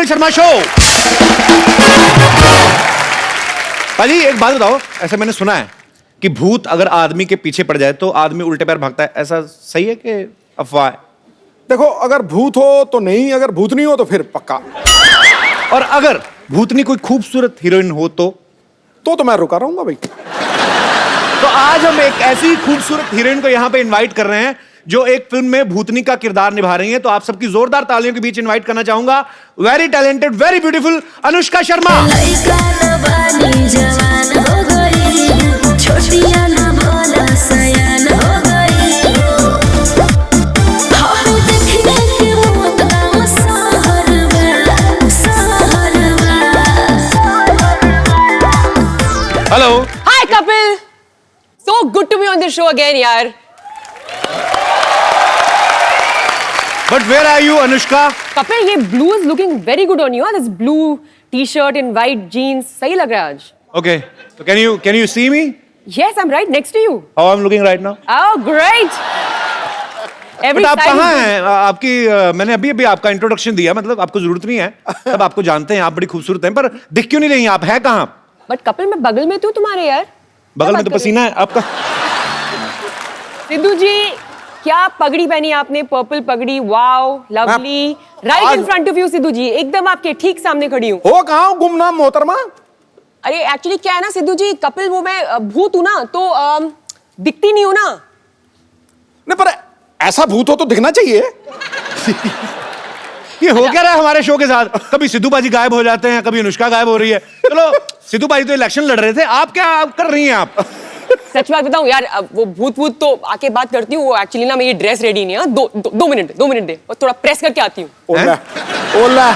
Sharma show. भाजी एक बात बताओ, ऐसा मैंने सुना है कि भूत अगर आदमी के पीछे पड़ जाए तो आदमी उल्टे पैर भागता है, ऐसा सही है कि अफवाह है? देखो, अगर भूत हो तो नहीं, अगर भूतनी हो तो फिर पक्का। और अगर भूतनी कोई खूबसूरत हीरोइन हो तो मैं रुका रहूंगा भाई। तो आज हम एक ऐसी खूबसूरत हीरोइन को यहाँ पे इनवाइट कर रहे हैं जो एक फिल्म में भूतनी का किरदार निभा रही है। तो आप सबकी जोरदार तालियों के बीच इनवाइट करना चाहूंगा very talented, very beautiful Anushka Sharma. Hello. Hi Kapil, so good to be on the show again, यार। But where are you, Anushka? Kapil, ये blue is looking very good on you. This blue t-shirt and white jeans, सही लग रहा है आज। Okay, so can you see me? Yes, I'm right next to you. How I'm looking right now? Oh, great. Every But आप time- कहाँ हैं? आपकी मैंने अभी आपका इंट्रोडक्शन दिया, मतलब आपको जरूरत नहीं है, सब आपको जानते हैं, आप बड़ी खूबसूरत हैं, पर दिख क्यों नहीं रही? आप है कहाँ? But कपिल, मैं बगल में तू तुम्हारे यार। बगल में तो पसीना है आपका। सिद्धू जी, क्या पगड़ी पहनी आपने? पर्पल पगड़ी, wow, lovely. Right in front of you Sidhu ji, एकदम आपके ठीक सामने खड़ी हूँ। हो कहाँ हूँ गुमनाम मोहतरमा? अरे एक्चुअली क्या है ना सिद्धू जी, कपिल वो मैं भूत हूँ ना, तो दिखती नहीं हूँ ना। नहीं, पर ऐसा भूत हो तो दिखना चाहिए। ये हो क्या रहा है हमारे शो के साथ? कभी सिद्धू बाजी गायब हो जाते हैं, कभी अनुष्का गायब हो रही है। चलो, सिद्धू बाजी तो इलेक्शन लड़ रहे थे, आप क्या कर रही हैं आप? सच बात बताऊं यार, अब वो भूत तो आके बात करती हूँ। वो एक्चुअली ना मेरी ड्रेस रेडी नहीं है। दो मिनट दे, और थोड़ा प्रेस करके आती हूँ। ओला ओला।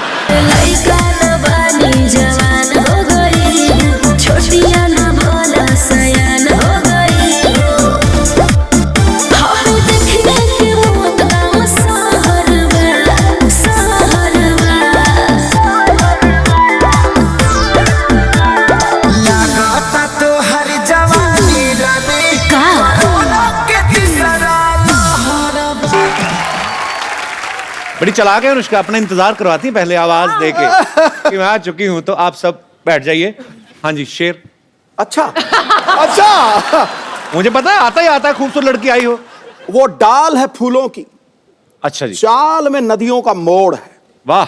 बड़ी चालाक है अनुष्का, अपना इंतजार करवाती है पहले आवाज देके कि मैं आ चुकी हूं। तो आप सब बैठ जाइए। हाँ जी, शेर। अच्छा अच्छा, मुझे पता है, आता है, खूबसूरत लड़की आई हो। वो डाल है फूलों की, अच्छा जी। चाल में नदियों का मोड़ है। वाह।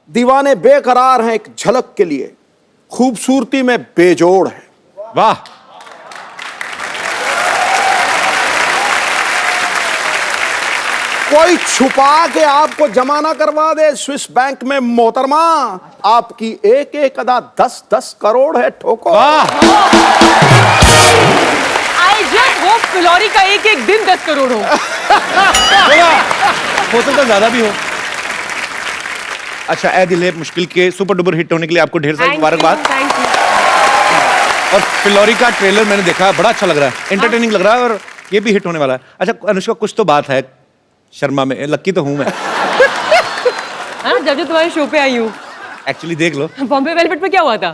दीवाने बेकरार हैं एक झलक के लिए, खूबसूरती में बेजोड़ है। वाह। कोई छुपा के आपको जमाना करवा दे स्विस बैंक में मोहतरमा, आपकी एक एक अदा 10-10 करोड़ है ठोको। वाह। आई जस्ट होप फिलौरी का एक एक दिन 10 करोड़ हो। हो सकता है ज्यादा भी हो। अच्छा, ए दिल है मुश्किल के सुपर डुपर हिट होने के लिए आपको ढेर सारी मुबारकबाद। Thank you. और फिलौरी का ट्रेलर मैंने देखा, बड़ा अच्छा लग रहा है, एंटरटेनिंग लग रहा है, और ये भी हिट होने वाला है। अच्छा अनुष्का, कुछ तो बात है शर्मा में, लक्की तो हूं मैं। हाँ, जब तुम्हारे शो पे आई हूँ। एक्चुअली देख लो, बॉम्बे वेलवेट पे क्या हुआ था?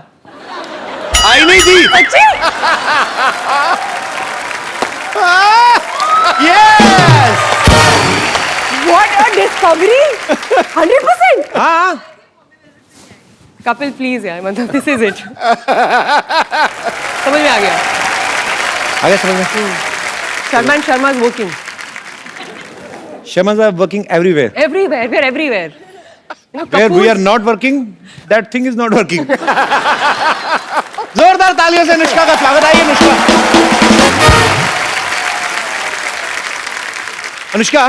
आई नहीं थी। Yes, What a discovery! 100%. हाँ। कपिल प्लीज यार, मतलब दिस इज इट। समझ में आ गया। आगे समझ में। Sharma and Sharma is working Shamas are working everywhere. everywhere. We are everywhere. You know, Where we Kapoor's- are not working, that thing is not working. जोरदार तालियों से अनुष्का का स्वागत। आइए अनुष्का। अनुष्का,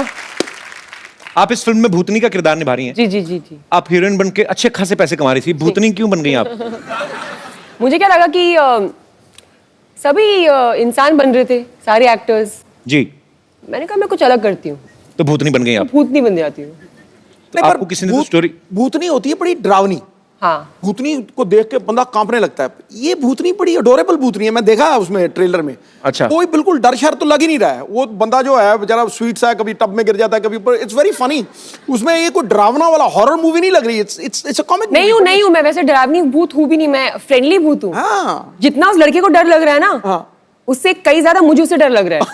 आप इस फिल्म में भूतनी का किरदार निभा रही हैं। जी जी जी जी। आप हीरोइन बन के अच्छे खासे पैसे कमा रही थी, भूतनी क्यों बन गई आप? मुझे क्या लगा कि सभी इंसान बन रहे थे, सारे एक्टर्स। जी। मैंने कहा मैं कुछ अलग करती हूँ, तो भूतनी बन गई आप। भूतनी बन जाती हूँ। तो आपको किसी ने तो स्टोरी। भूतनी होती है बड़ी डरावनी। हाँ, भूतनी को देख के बंदा कांपने लगता है। ये भूतनी बड़ी अडोरेबल भूतनी है, मैं देखा है उसमें ट्रेलर में। अच्छा। कोई बिल्कुल डर शर तो लग ही नहीं रहा है। वो बंदा जो है बेचारा स्वीट सा है, कभी टब में गिर जाता है, कभी ऊपर। It's very funny. उसमें ये कोई डरावना वाला हॉरर मूवी नहीं लग रही। It's a comic. नहीं हूँ मैं वैसे डरावनी भूत हूँ भी नहीं, मैं फ्रेंडली भूत हूँ। हाँ। जितना उस लड़के को डर लग रहा है ना, हाँ। उससे कई ज्यादा मुझे उससे डर लग रहा है।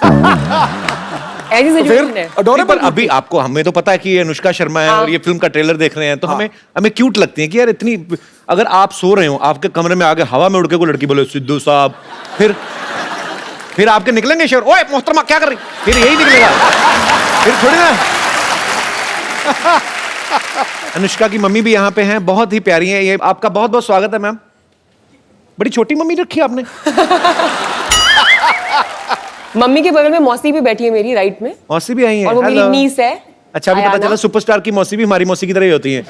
ऐसी सिचुएशन है। नहीं, पर अडोरेबल। अभी आपको हमें तो पता है कि ये अनुष्का शर्मा है और ये फिल्म का ट्रेलर देख रहे हैं तो हमें हमें क्यूट लगती है कि यार इतनी, अगर आप सो रहे हो आपके कमरे में आगे हवा में उड़ के कोई लड़की बोले सिद्धू साहब, फिर आपके निकलेंगे शेर, ओए मोहतरमा क्या कर रही, फिर यही निकलेगा, फिर थोड़ी ना। अनुष्का की मम्मी भी यहाँ पे हैं, बहुत ही प्यारी हैं ये। आपका बहुत बहुत स्वागत है मैम। बड़ी छोटी मम्मी रखी है आपने। मम्मी के बगल में मौसी भी बैठी है मेरी राइट में, मौसी भी आई है, और वो मेरी नीस है। अच्छा, अभी पता अयाना। चला सुपरस्टार की मौसी भी हमारी मौसी की तरह ही होती है।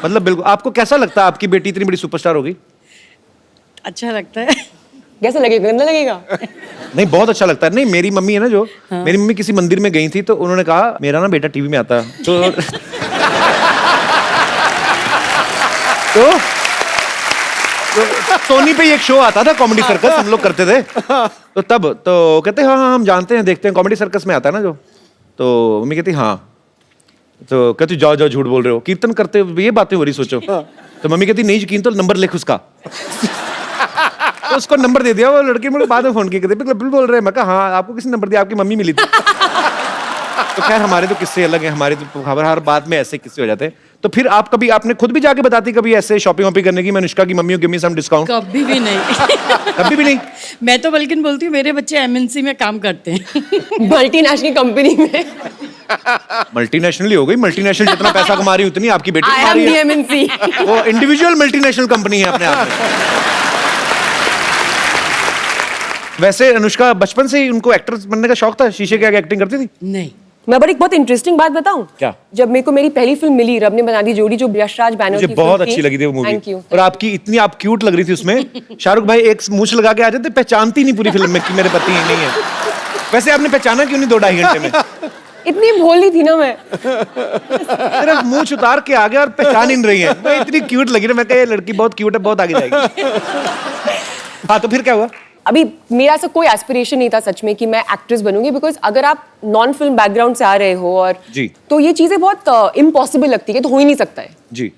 मतलब बिल्कुल। आपको कैसा लगता है आपकी बेटी इतनी बड़ी सुपरस्टार होगी? अच्छा लगता है। कैसा लगेगा, गंदा लगेगा? नहीं, बहुत अच्छा लगता है। नहीं, मेरी मम्मी है ना जो, मेरी मम्मी किसी मंदिर में गई थी तो उन्होंने कहा मेरा ना बेटा टीवी में आता है तो सोनी पे एक शो आता था कॉमेडी सर्कस, हम लोग करते थे तो तब तो कहते हाँ हाँ हम जानते हैं, देखते हैं, कॉमेडी सर्कस में आता है ना जो। तो मम्मी कहती हाँ, तो कहती जाओ जाओ झूठ बोल रहे हो, कीर्तन करते हो, ये बातें हो रही सोचो। तो मम्मी कहती नहीं यकीन तो नंबर लिख उसका। तो उसको नंबर दे दिया, वो लड़की मुझे बाद में फोन किया, कहते बिल्कुल बोल रहे हैं। मैं कहा हाँ, आपको किसने नंबर दिया? आपकी मम्मी मिली थी। तो खैर हमारे तो किस्से अलग हैं, हमारे तो खबर हर बात में ऐसे किस्से हो जाते हैं। तो फिर आप कभी, आपने खुद भी जाके बताती कभी ऐसे शॉपिंग वॉपिंग करने की, मैं अनुष्का की मम्मी गिव मी सम डिस्काउंट? कभी भी नहीं। कभी भी नहीं? मैं तो बल्कि बोलती हूँ मेरे बच्चे एमएनसी में काम करते हैं। मल्टीनेशनल कंपनी में। मल्टीनेशनल ही हो गई, मल्टीनेशनल जितना पैसा कमा रही उतनी आपकी बेटी आई कमा एम रही दी है। एमएनसी। वो इंडिविजुअल मल्टीनेशनल कंपनी है अपने आप में। वैसे अनुष्का बचपन से ही उनको एक्टर बनने का शौक था, शीशे के आगे एक्टिंग करती थी? नहीं। मैं बड़ी बहुत इंटरेस्टिंग बात बताऊं? क्या? जब मेरे को मेरी पहली फिल्म मिली, रब ने बना दी जोड़ी, जो यशराज बैनर्जी मुझे की बहुत फिल्म अच्छी लगी थी वो मूवी। Thank you. और आपकी इतनी आप क्यूट लग रही थी उसमें। शाहरुख भाई एक मूछ लगा के आ जाते, पहचानती नहीं पूरी फिल्म में कि मेरे पति नहीं है। वैसे आपने पहचाना क्यों नहीं 2-2.5 घंटे में? इतनी भोली थी ना मैं। सिर्फ मूछ उतार के आ गया और पहचान ही नहीं रही है। मैं इतनी क्यूट लगी ना, मैं कहा ये लड़की बहुत क्यूट है, बहुत आगे जाएगी। हाँ, तो फिर क्या हुआ? अभी मेरा ऐसा कोई एस्पिरेशन नहीं था सच में कि मैं एक्ट्रेस बनूंगी, बिकॉज अगर आप नॉन फिल्म बैकग्राउंड से आ रहे हो और जी। तो ये चीजें बहुत इम्पॉसिबल लगती है, तो हो ही नहीं सकता है। जी।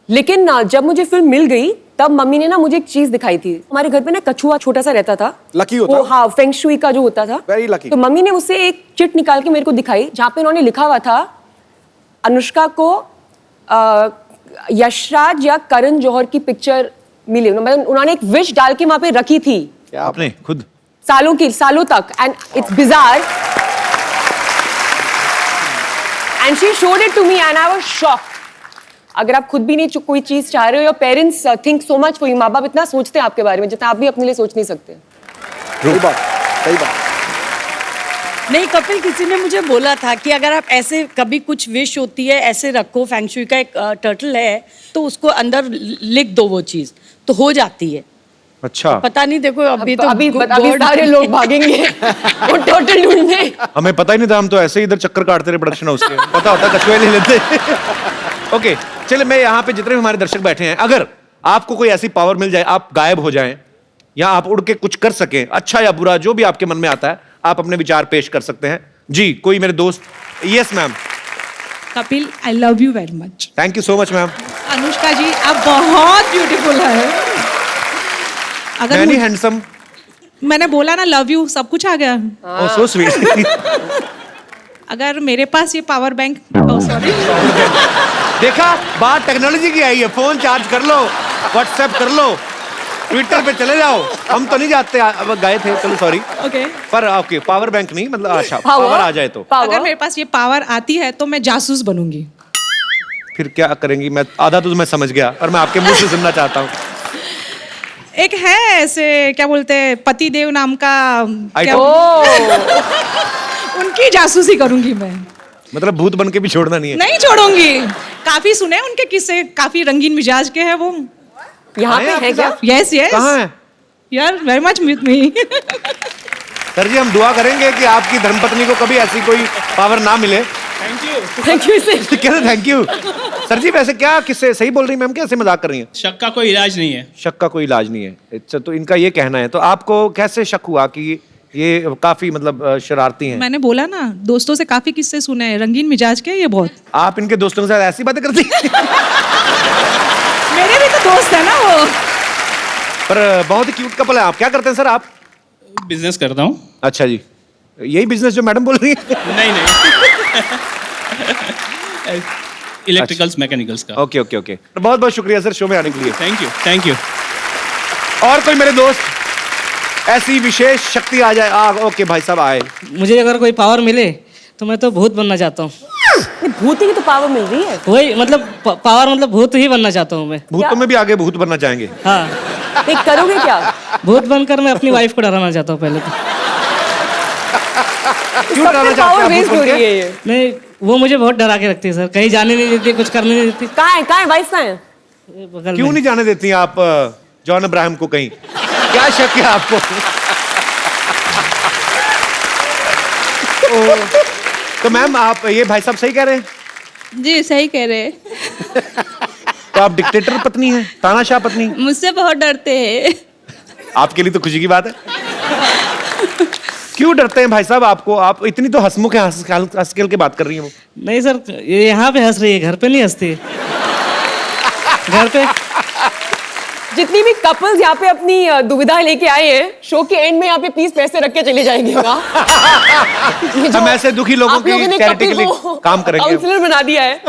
लेकिन जब मुझे फिल्म मिल गई तब मम्मी ने ना मुझे एक चीज दिखाई थी। हमारे घर पे ना कछुआ छोटा सा रहता था, लकी होता वो, हाँ, फेंग शुई का जो होता था। Very lucky. तो मम्मी ने उससे एक चिट निकाल के मेरे को दिखाई, जहाँ पे उन्होंने लिखा हुआ था अनुष्का को यशराज या करण जौहर की पिक्चर मिली। मतलब उन्होंने एक विश डाल के वहां पे रखी थी आपने खुद? सालों तक, and it's bizarre, and she showed it to me and I was shocked. अगर आप खुद भी नहीं कोई चीज चाह रहे हो, your parents think so much for you, माँ बाप इतना सोचते हैं आपके बारे में जितना आप भी अपने लिए सोच नहीं सकते। सही बात, सही बात। नहीं कपिल, किसी ने मुझे बोला था कि अगर आप ऐसे कभी कुछ विश होती है ऐसे रखो, फैंगशुई का एक टर्टल है तो उसको अंदर लिख दो, वो चीज तो हो जाती है। अच्छा। पता नहीं, देखो अभी तो अभी God- सारे लोग भागेंगे वो टोटल ढूंढने। हमें पता ही नहीं था, हम तो ऐसे ही इधर चक्कर काटते रहे प्रोडक्शन हाउस के। पता होता कछुए ले लेते। ओके, चलिए मैं यहाँ पे जितने भी हमारे दर्शक बैठे हैं, अगर आपको कोई ऐसी पावर मिल जाए, आप गायब हो जाएं या आप उड़ के कुछ कर सकें, अच्छा या बुरा जो भी आपके मन में आता है, आप अपने विचार पेश कर सकते हैं। जी, कोई मेरे दोस्त? Yes ma'am. Kapil, I love you very much. Thank you so much ma'am. Anushka ji, आप बहुत ब्यूटीफुल है। अगर मैनी हैंडसम। मैंने बोला ना लव यू, सब कुछ आ गया। ओह सो स्वीट। अगर मेरे पास ये पावर बैंक, सॉरी, देखा, बात टेक्नोलॉजी की आई है। फोन चार्ज कर लो, व्हाट्सएप कर लो, ट्विटर पे चले जाओ। हम तो नहीं जाते, अब गए थे, चलो सॉरी। ओके। पर ओके, पावर बैंक नहीं, मतलब अच्छा पावर आ जाए तो अगर मेरे पास ये पावर आती है तो मैं जासूस बनूंगी। फिर क्या करेंगी? मैं आधा तो मैं समझ गया, पर मैं आपके मुंह से सुनना चाहता हूँ। एक है ऐसे, क्या बोलते हैं, पति देव नाम का, क्या, उनकी जासूसी करूंगी मैं। मतलब भूत बन के भी छोड़ना नहीं है? नहीं छोड़ूंगी। काफी सुने उनके किस्से, काफी रंगीन मिजाज के हैं वो। यहाँ पे है क्या? Yes yes. कहाँ है? यार very much with me. Sir जी, हम दुआ करेंगे कि आपकी धर्मपत्नी को कभी ऐसी कोई पावर ना मिले। Thank you sir. कैसे थैंक यू? सर जी वैसे क्या किससे सही बोल रही मैम, कैसे मजाक कर रही हैं? शक का कोई इलाज नहीं है। शक का कोई इलाज नहीं है। अच्छा, तो इनका ये कहना है, तो आपको कैसे शक हुआ कि ये काफी मतलब शरारती हैं? मैंने बोला ना, दोस्तों से काफी किस्से सुने हैं, रंगीन मिजाज के ये बहुत। आप इनके दोस्तों के साथ ऐसी बातें करती हैं? मेरे भी तो दोस्त है ना वो। पर बहुत ही क्यूट कपल है। आप क्या करते हैं सर आप? बिजनेस करता हूँ। अच्छा जी। यही बिजनेस जो मैडम बोल रही है? नहीं नहीं इलेक्ट्रिकल्स मैकेनिकल्स का। ओके ओके ओके, बहुत बहुत शुक्रिया सर शो में आने के लिए। Thank you. और कोई मेरे दोस्त ऐसी विशेष शक्ति आ जाए? ओके भाई साहब आए। मुझे अगर कोई पावर मिले तो मैं तो भूत बनना चाहता हूँ। भूत की तो पावर मिल रही है। वही मतलब पावर मतलब भूत ही बनना चाहता हूँ मैं। भूतों में भी आगे भूत बनना चाहेंगे? हाँ। एक करोगे क्या? भूत बनकर मैं अपनी वाइफ को डराना चाहता हूँ पहले तो। क्यों डराना चाहते पावर हैं आप वेस्ट भूत हो बन रही के? है ये। नहीं, वो मुझे बहुत डरा के रखती है सर, कहीं जाने नहीं देती, कुछ करने नहीं देती। कहाँ है वाइफ कहाँ है? बगल क्यों में। नहीं जाने देती आप जॉन अब्राहम को कहीं? क्या शक है आपको? तो मैम आप ये भाई साहब सही कह रहे हैं? जी सही कह रहे हैं। तो आप डिक्टेटर पत्नी हैं, तानाशाह पत्नी? मुझसे बहुत डरते हैं। आपके लिए तो खुशी की बात है। क्यों डरते हैं भाई साहब आपको? आप इतनी तो हंसमुख है, हंस खेल के बात कर रही हैं वो। नहीं सर, ये यहाँ पे हंस रही है, घर पे नहीं हंसती। घर पे जितनी भी कपल्स यहाँ पे अपनी दुविधा लेके आए हैं, शो के एंड में यहाँ पे प्लीज पैसे रख के चले जाएंगे। हम ऐसे दुखी लोगों की चैरिटी के लिए काम करेंगे। काउंसलर बना दिया है,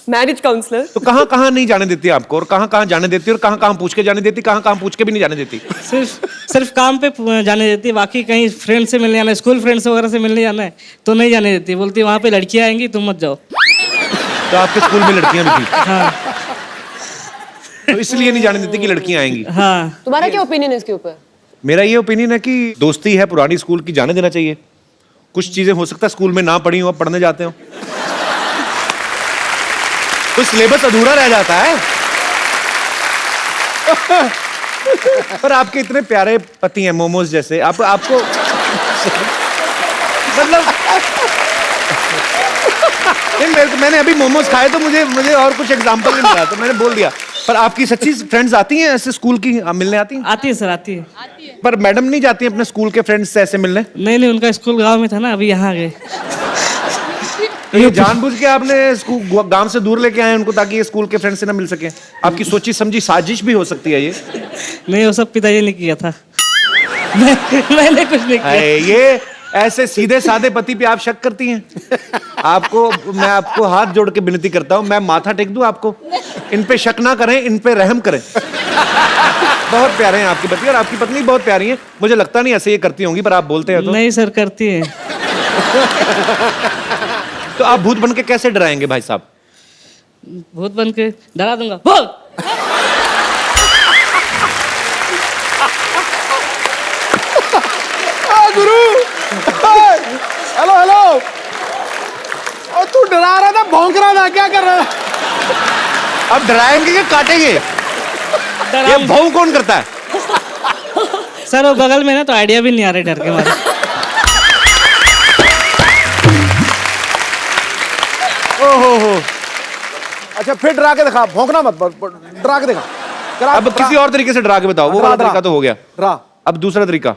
मैरिज काउंसलर। तो कहाँ कहाँ नहीं जाने देती आपको, और कहाँ कहाँ जाने देती, और कहाँ कहाँ पूछ के जाने देती, कहाँ कहाँ पूछ के भी नहीं जाने देती? सिर्फ काम पे जाने देती है, बाकी कहीं फ्रेंड से मिलने जाना है, स्कूल फ्रेंड्स वगैरह से मिलने जाना है तो नहीं जाने देती। बोलती वहाँ पे लड़कियाँ आएंगी, तुम मत जाओ। तो आपके स्कूल में लड़कियां भी थी? हाँ तो इसलिए नहीं जाने देती कि लड़कियां आएंगी? हाँ। तुम्हारा क्या ओपिनियन है इसके ऊपर? मेरा ये ओपिनियन है कि दोस्ती है पुरानी स्कूल की, जाने देना चाहिए। कुछ चीजें हो सकता है स्कूल में ना पढ़ी हो, अब पढ़ने जाते हो, तो सिलेबस अधूरा रह जाता है। पर आपके इतने प्यारे पति हैं मोमोज जैसे, आपको मतलब मैंने अभी मोमोज खाए तो मुझे और कुछ एग्जांपल नहीं मिला, तो मैंने बोल दिया। पर आपकी सच्ची फ्रेंड्स आती हैं ऐसे स्कूल की मिलने आती हैं? आती है सर, आती है। पर मैडम नहीं जाती अपने स्कूल के फ्रेंड्स से ऐसे मिलने? नहीं, उनका स्कूल गांव में था ना, अभी यहाँ आ गए। तो ये जानबूझ के आपने स्कूल गांव से दूर लेके आए उनको ताकि ये स्कूल के फ्रेंड से ना मिल सके? आपकी सोची समझी साजिश भी हो सकती है ये। नहीं, वो सब पिताजी ने किया था। मैंने कुछ नहीं किया। ये ऐसे सीधे साधे पति पे आप शक करती हैं? मैं आपको हाथ जोड़ के विनती करता हूँ, मैं माथा टेक दूं आपको? इन पे शक ना करें, इन पे रहम करें। बहुत प्यारे हैं आपके पति, और आपकी पत्नी बहुत प्यारी है। मुझे लगता नहीं ऐसे ये करती होंगी, पर आप बोलते हैं तो। नहीं सर, करती है। तो आप भूत बन के कैसे डराएंगे भाई साहब? भूत बन के डरा दूंगा। बोल। गुरु, हेलो हेलो। और तू डरा रहा था, भौंक रहा था, क्या कर रहा था? अब डराएंगे कि काटेंगे? ये भाव कौन करता है? सर वो बगल में ना, तो आइडिया भी नहीं आ रहा डर के मारे। ओहो। अच्छा फिर डरा के दिखा, भौंकना मत, डरा के दिखा। अब किसी और तरीके से डरा के बताओ। वो वाला तरीका तो हो गया, डरा। अब दूसरा तरीका।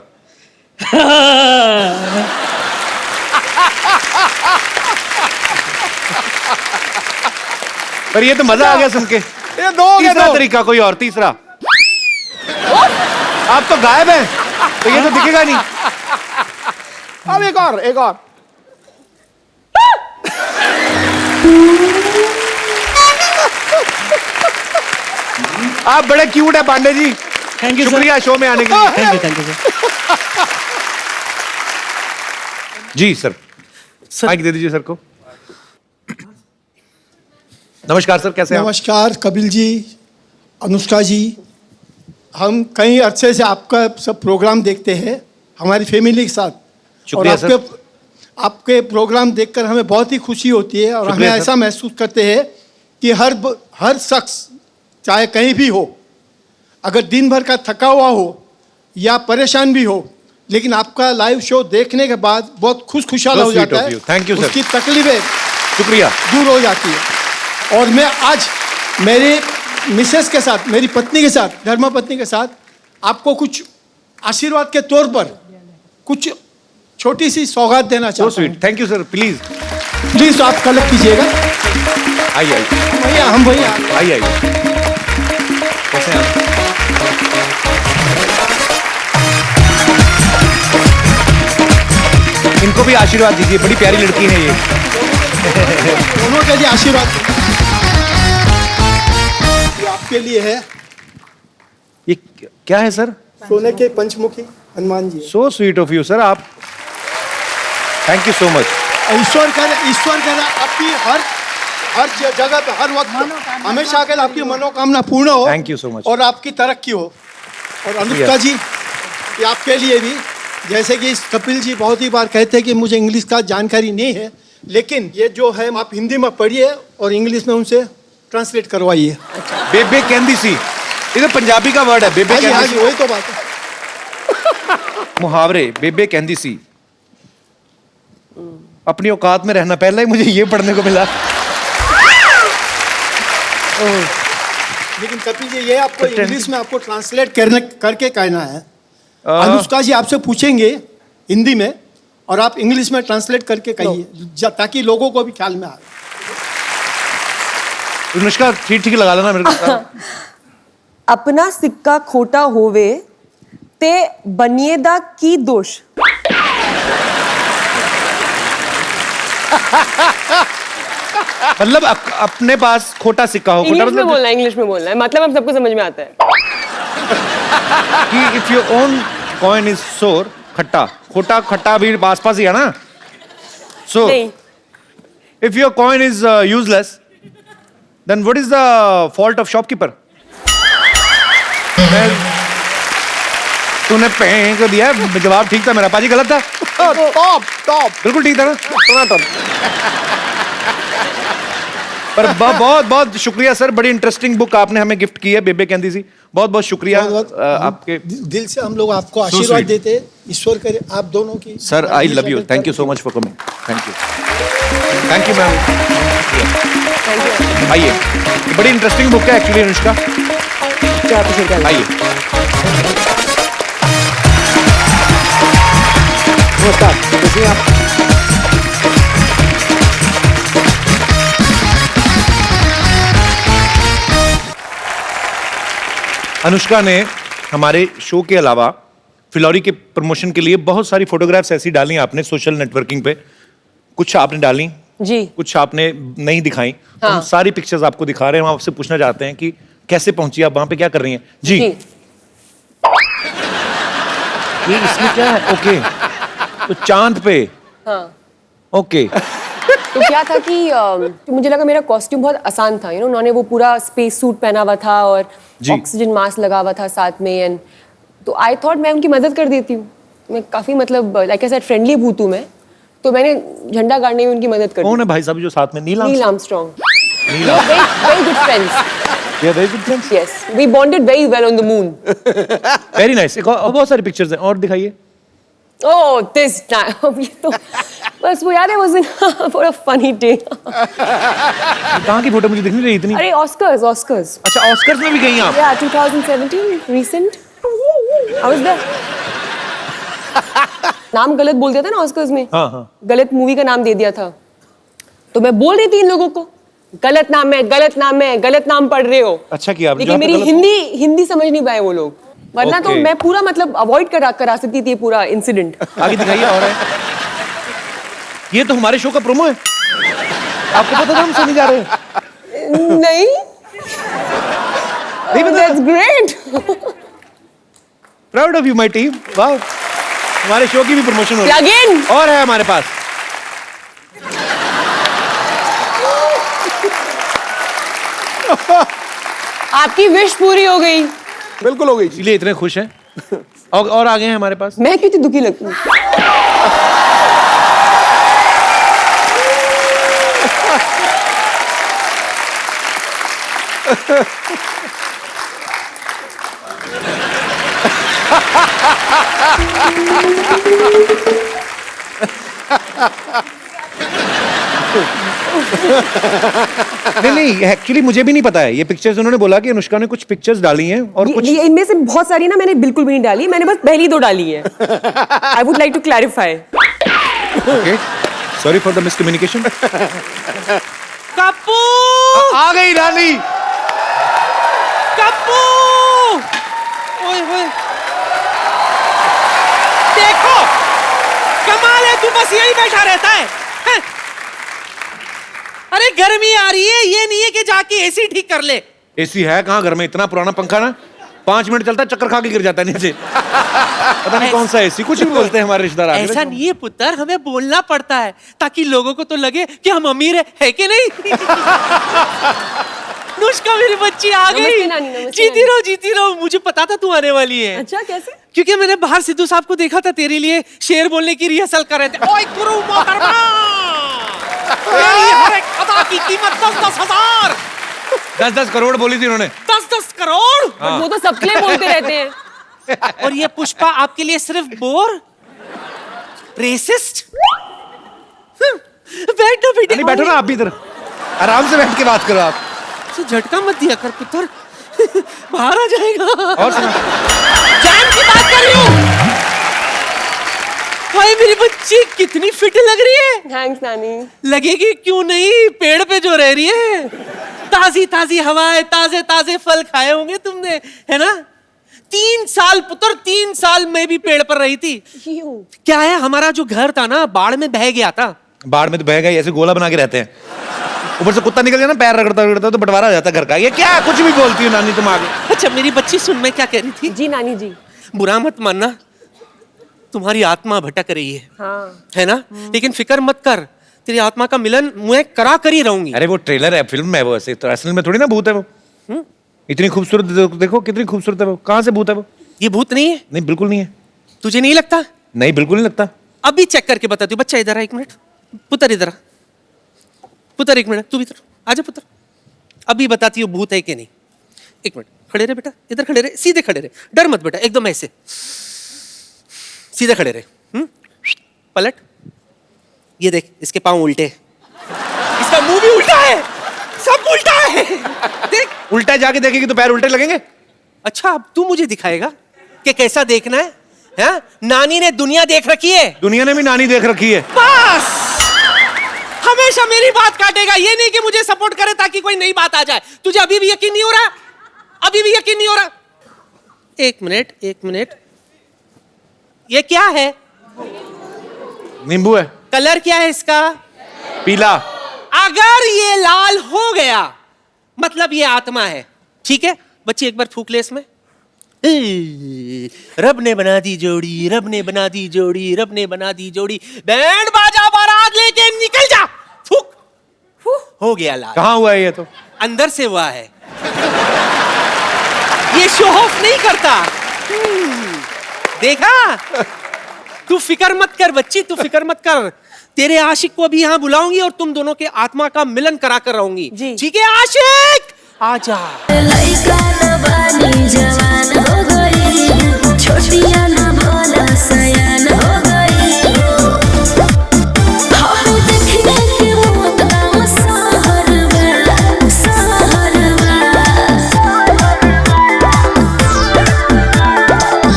पर ये तो मजा आ गया सुन के। ये दो हो गए, तीसरा दो। तरीका कोई और, तीसरा। आप तो गायब हैं, तो ये तो दिखेगा नहीं। अब एक और, एक और। आप बड़े क्यूट है Pandey ji. Thank you sir. शुक्रिया शो में आने के लिए। Thank you sir. जी सर, माइक दे दीजिए सर को। नमस्कार सर, कैसे हैं आप? नमस्कार कपिल जी, अनुष्का जी। हम कई अरसे से आपका सब प्रोग्राम देखते हैं हमारी फैमिली के साथ, और शुक्रिया सर। आपके प्रोग्राम देखकर हमें बहुत ही खुशी होती है, और हमें शुक्रिया सर। ऐसा महसूस करते हैं कि हर शख्स चाहे कहीं भी हो, अगर दिन भर का थका हुआ हो या परेशान भी हो, लेकिन आपका लाइव शो देखने के बाद बहुत खुशहाल So हो sweet जाता of है। you. Thank you, sir. उसकी तकलीफें शुक्रिया। दूर हो जाती है। और मैं आज मेरे मिसेस के साथ, मेरी पत्नी के साथ, धर्मपत्नी के साथ आपको कुछ आशीर्वाद के तौर पर कुछ छोटी सी सौगात देना सो चाहता हूँ। Sweet, thank you sir. Please please आप कलेक्ट कीजिएगा। आइए भैया, हम भैया आइए। कैसे हैं आप? इनको भी आशीर्वाद दीजिए, बड़ी प्यारी लड़की है ये। दोनों के लिए आशीर्वाद। ये आपके लिए है, ये क्या है सर? सोने के पंचमुखी Hanuman ji. So sweet of you sir, आप थैंक यू सो मच। ईश्वर करे आपकी हर जगह पे हर वक्त हमेशा अगर आपकी मनोकामना पूर्ण हो। Thank you so much. और आपकी तरक्की हो। और अनुष्का जी, ये आपके लिए भी, जैसे कि कपिल जी बहुत ही बार कहते हैं कि मुझे इंग्लिश का जानकारी नहीं है, लेकिन ये जो है आप हिंदी में पढ़िए और इंग्लिश में उनसे ट्रांसलेट करवाइए। बेबे कहंदी सी, ये तो पंजाबी का वर्ड है। बेबे हाँ कहंदी जी, सी, वही तो बात है। मुहावरे। बेबे कहंदी सी, अपनी औकात में रहना। पहले ही मुझे ये पढ़ने को मिला। लेकिन कपिल जी, ये आपको इंग्लिश में आपको ट्रांसलेट करके कहना है। अनुष्का जी आपसे पूछेंगे हिंदी में और आप इंग्लिश में ट्रांसलेट करके कहिए, ताकि लोगों को भी ख्याल में आए। अनुष्का ठीक लगा लेना मेरे को। अपना सिक्का खोटा होवे ते बनिएदा की दोष। मतलब अपने पास खोटा सिक्का हो। खोटा इंग्लिश में मतलब बोलना है, इंग्लिश में बोलना है, मतलब हम सबको समझ में आता है कि if your own coin is सोर, खट्टा। खोटा खट्टा भी आसपास ही है ना। सो नहीं, if your coin is useless, then what is the fault of shopkeeper? तूने पैं को दिया, जवाब ठीक था मेरा। पाजी गलत था? टॉप बिल्कुल ठीक था ना। टमाटर। पर बहुत बहुत शुक्रिया सर, बड़ी इंटरेस्टिंग बुक आपने हमें गिफ्ट की है, बेबे कहंदी सी। बहुत बहुत शुक्रिया आपके। दिल से हम लोग आपको आशीर्वाद sweet. देते हैं। ईश्वर करे आप दोनों की। Sir I love you, thank you so much for coming. Thank you ma'am. आइए, बड़ी इंटरेस्टिंग बुक है एक्चुअली अनुष्का। आइए। नमस्कार, कैसे हैं आप? अनुष्का ने हमारे शो के अलावा फिलौरी के प्रमोशन के लिए बहुत सारी फोटोग्राफ्स ऐसी डाली आपने सोशल नेटवर्किंग पे। कुछ आपने डाली, जी कुछ आपने नहीं दिखाई। हाँ। हम सारी पिक्चर्स आपको दिखा रहे हैं। हम आपसे पूछना चाहते हैं कि कैसे पहुंची आप वहां पे, क्या कर रही हैं? जी, ये इसमें क्या है? ओके, तो चांद पे। हाँ। ओके। तो क्या था कि मुझे लगा मेरा कॉस्ट्यूम बहुत आसान था, उन्होंने वो पूरा स्पेस सूट पहना हुआ था और जी। ऑक्सीजन मास्क लगा हुआ था साथ में, एंड तो आई थॉट मैं उनकी मदद कर देती हूँ। मैं काफी मतलब लाइक आई सेड फ्रेंडली भूत हूँ मैं, तो मैंने झंडा गाड़ने में उनकी मदद कर कौन दी। है भाई साहब जो साथ में? Neil Neil Armstrong. Very good friends. Very good friends. Yes, we bonded very well on the moon. Very nice. एक और बहुत सारी पिक्चर्स हैं, और दिखाइए। ओह दिस टाइम ये तो बस वो याद है वो दिन फॉर अ फनी डे। कहाँ की फोटो मुझे दिख नहीं रही इतनी? अरे ऑस्कर्स। अच्छा, ऑस्कर्स में भी गई आप? Yeah, 2017 recent. I was there. नाम गलत बोल दिया था ना ऑस्कर्स में। हाँ। गलत मूवी का नाम दे दिया था, तो मैं बोल रही थी इन लोगों को गलत नाम है, गलत नाम पढ़ रहे हो। अच्छा किया आपने। लेकिन मेरी हिंदी समझ नहीं पाए वो लोग, वरना तो Okay. मैं पूरा मतलब अवॉइड करा सकती थी पूरा इंसिडेंट। आगे दिखाइए। और है, ये तो हमारे शो का प्रोमो है। आपको पता था हम सुनने जा रहे हैं? नहीं, that's great. Proud of you my team. वाह, हमारे शो की भी प्रमोशन हो रही Plug in. है। और है हमारे पास। आपकी विश पूरी हो गई। बिल्कुल हो गई। इसलिए इतने खुश हैं। और आगे हैं हमारे पास। मैं क्यों दुखी लगती हूँ? नहीं एक्चुअली मुझे भी नहीं पता है ये पिक्चर्स। उन्होंने बोला कि अनुष्का ने कुछ पिक्चर्स डाली हैं और कुछ इनमें से बहुत सारी ना मैंने बिल्कुल भी नहीं डाली, मैंने बस पहली 2 डाली है। I would like to clarify. Okay, sorry for the miscommunication. Kappu आ गई रानी। कप्पू ओए होए देखो, कमाल है तू बस यही बैठा रहता है हैं? अरे गर्मी आ रही है, ये नहीं है कि जाके एसी ठीक कर ले। एसी है कहाँ घर में? इतना पुराना पंखा ना 5 मिनट चलता है, चक्कर खा के गिर जाता है नीचे। पता नहीं कौन सा एसी, कुछ भी बोलते हैं हमारे रिश्तेदार आके। ऐसा नहीं है पुत्र, हमें बोलना पड़ता है ताकि लोगों को तो लगे कि हम अमीर है कि नहीं। नुष्का मेरी बच्ची आ गई। नमस्ते नानी, नमस्ते जीती रहो, मुझे पता था तू आने वाली है। अच्छा कैसे? क्योंकि मैंने बाहर सिद्धू साहब को देखा था, तेरे लिए शेर बोलने की रिहर्सल कर रहे थे। ओए गुरु मोहतरमा, मेरी हर एक अदा की कीमत 10,000 10 करोड़ बोली थी उन्होंने। 10 करोड़। बट वो तो सबके लिए बोलते रहते हैं। और ये पुष्पा आपके लिए सिर्फ बोर, रेसिस्ट। बैठो बेटे। नहीं बैठो ना आप भी इधर, आराम से बैठ के बात करो आप। झटका मत दिया कर पुत्र, बाहर आ जाएगा। और सुना, जान की बात कर रही हूँ। भाई मेरी बच्ची कितनी फिट लग रही है। थैंक्स नानी। लगेगी क्यों नहीं, पेड़ पे जो रह रही है। ताजी ताजी हवाएं, ताजे ताजे फल खाए होंगे तुमने, है ना। 3 साल पुत्र, 3 साल मैं भी पेड़ पर रही थी। क्या है, हमारा जो घर था ना बाढ़ में बह गया था। बाढ़ में तो बह गए, ऐसे गोला बना के रहते हैं, ऊपर से कुत्ता निकल जाए ना, पैर रगड़ता रगड़ता तो बंटवारा हो जाता घर का। ये क्या कुछ भी बोलती हो नानी तुम आगे। अच्छा मेरी बच्ची सुन, मैं क्या कह रही थी। जी नानी जी। बुरा मत मानना, तुम्हारी आत्मा भटक रही है, हाँ। है ना। लेकिन फिक्र मत कर, तेरी आत्मा का मिलन मैं करा कर ही रहूंगी। अरे वो ट्रेलर है, फिल्म है वो, ऐसे तो असल में थोड़ी ना भूत है वो। इतनी खूबसूरत देखो कितनी खूबसूरत है वो, कहाँ से भूत है वो? ये भूत नहीं है। नहीं बिल्कुल नहीं है। तुझे नहीं लगता? नहीं बिल्कुल नहीं लगता। अभी चेक करके बताती हूँ। बच्चा इधर आ, 1 मिनट। पुत्र इधर आ, पुत्र 1 मिनट, तू भी इधर आजा पुत्र। अभी बताती हूँ भूत है कि नहीं। 1 मिनट खड़े रहे बेटा, इधर खड़े रहे, सीधे खड़े रहे, डर मत बेटा, एकदम ऐसे सीधे खड़े रहे। पलट, ये देख इसके पांव उल्टे, इसका मुंह भी उल्टा है, सब उल्टा है। देख उल्टा जाके देखेगी तो पैर उल्टे लगेंगे। अच्छा अब तू मुझे दिखाएगा कि कैसा देखना है, हैं? नानी ने दुनिया देख रखी है। दुनिया ने भी नानी देख रखी है। बस हमेशा मेरी बात काटेगा, ये नहीं कि मुझे सपोर्ट करे ताकि कोई नई बात आ जाए। तुझे अभी भी यकीन नहीं हो रहा? अभी भी यकीन नहीं हो रहा? 1 मिनट 1 मिनट, ये क्या है? नींबू है। कलर क्या है इसका? पीला। अगर ये लाल हो गया मतलब ये आत्मा है, ठीक है। बच्ची एक बार फूक ले इसमें। रब ने बना दी जोड़ी, रब ने बना दी जोड़ी, रब ने बना दी जोड़ी, बैंड बाजा बारात लेके निकल जा। फूक, हो गया लाल। कहाँ हुआ है ये? तो अंदर से हुआ है, ये शो ऑफ नहीं करता। देखा? तू फिक्र मत कर बच्ची, तू फिक्र मत कर। तेरे आशिक को भी यहाँ बुलाऊंगी और तुम दोनों के आत्मा का मिलन करा कर रहूंगी। ठीक है आशिक, आजा। छोटिया ना भोला सयान हो गई। देखने के वो गाँव सहरवा, सहरवा।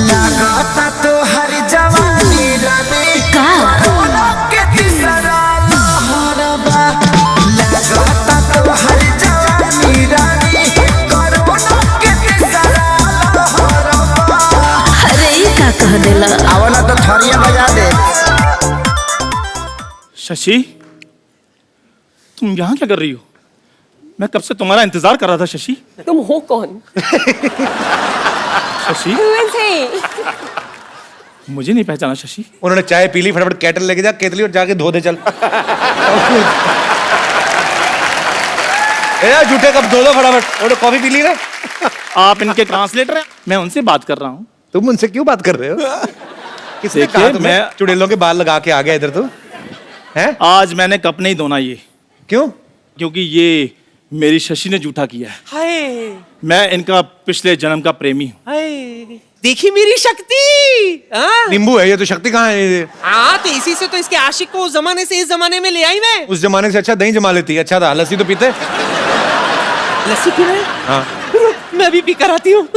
लागता तो हर जवानी रानी का के तीसरा लहरबा। लागता तो हर जवानी रानी कोरोना के तीसरा लहरबा। अरे ये क्या कह देला? आवला तो थरिया बजा दे। शशि, तुम यहाँ क्या कर रही हो? मैं कब से तुम्हारा इंतजार कर रहा था शशि। तुम हो कौन? Shashi, Who is he? मुझे नहीं पहचाना शशि। उन्होंने चाय पी ली, फटाफट केटल लेके जा, केतली और जाके धो दे चल। ए झूठे कब धो दो फटाफट, और कॉफी पी ली ना। आप इनके ट्रांसलेटर हैं, मैं उनसे बात कर रहा हूँ। तुम उनसे क्यों बात कर रहे हो? किसने देखिए, कहा तुम्हें मैं चुड़ैलों के बाल लगा के आ गया इधर? तो हैं? आज मैंने कप नहीं धोना ये। क्यों? क्योंकि ये मेरी शशि ने झूठा किया है। हाय मैं इनका पिछले जन्म का प्रेमी हूँ। हाय, देखी मेरी शक्ति। हाँ? नींबू है ये तो, शक्ति कहाँ है ये? हाँ तो इसी से तो इसके आशिक को उस जमाने से इस जमाने में ले आई मैं। उस जमाने से अच्छा दही जमा लेती है। अच्छा था, लस्सी तो पीते। लस्सी पी रहे? हाँ मैं भी पी कर आती हूँ।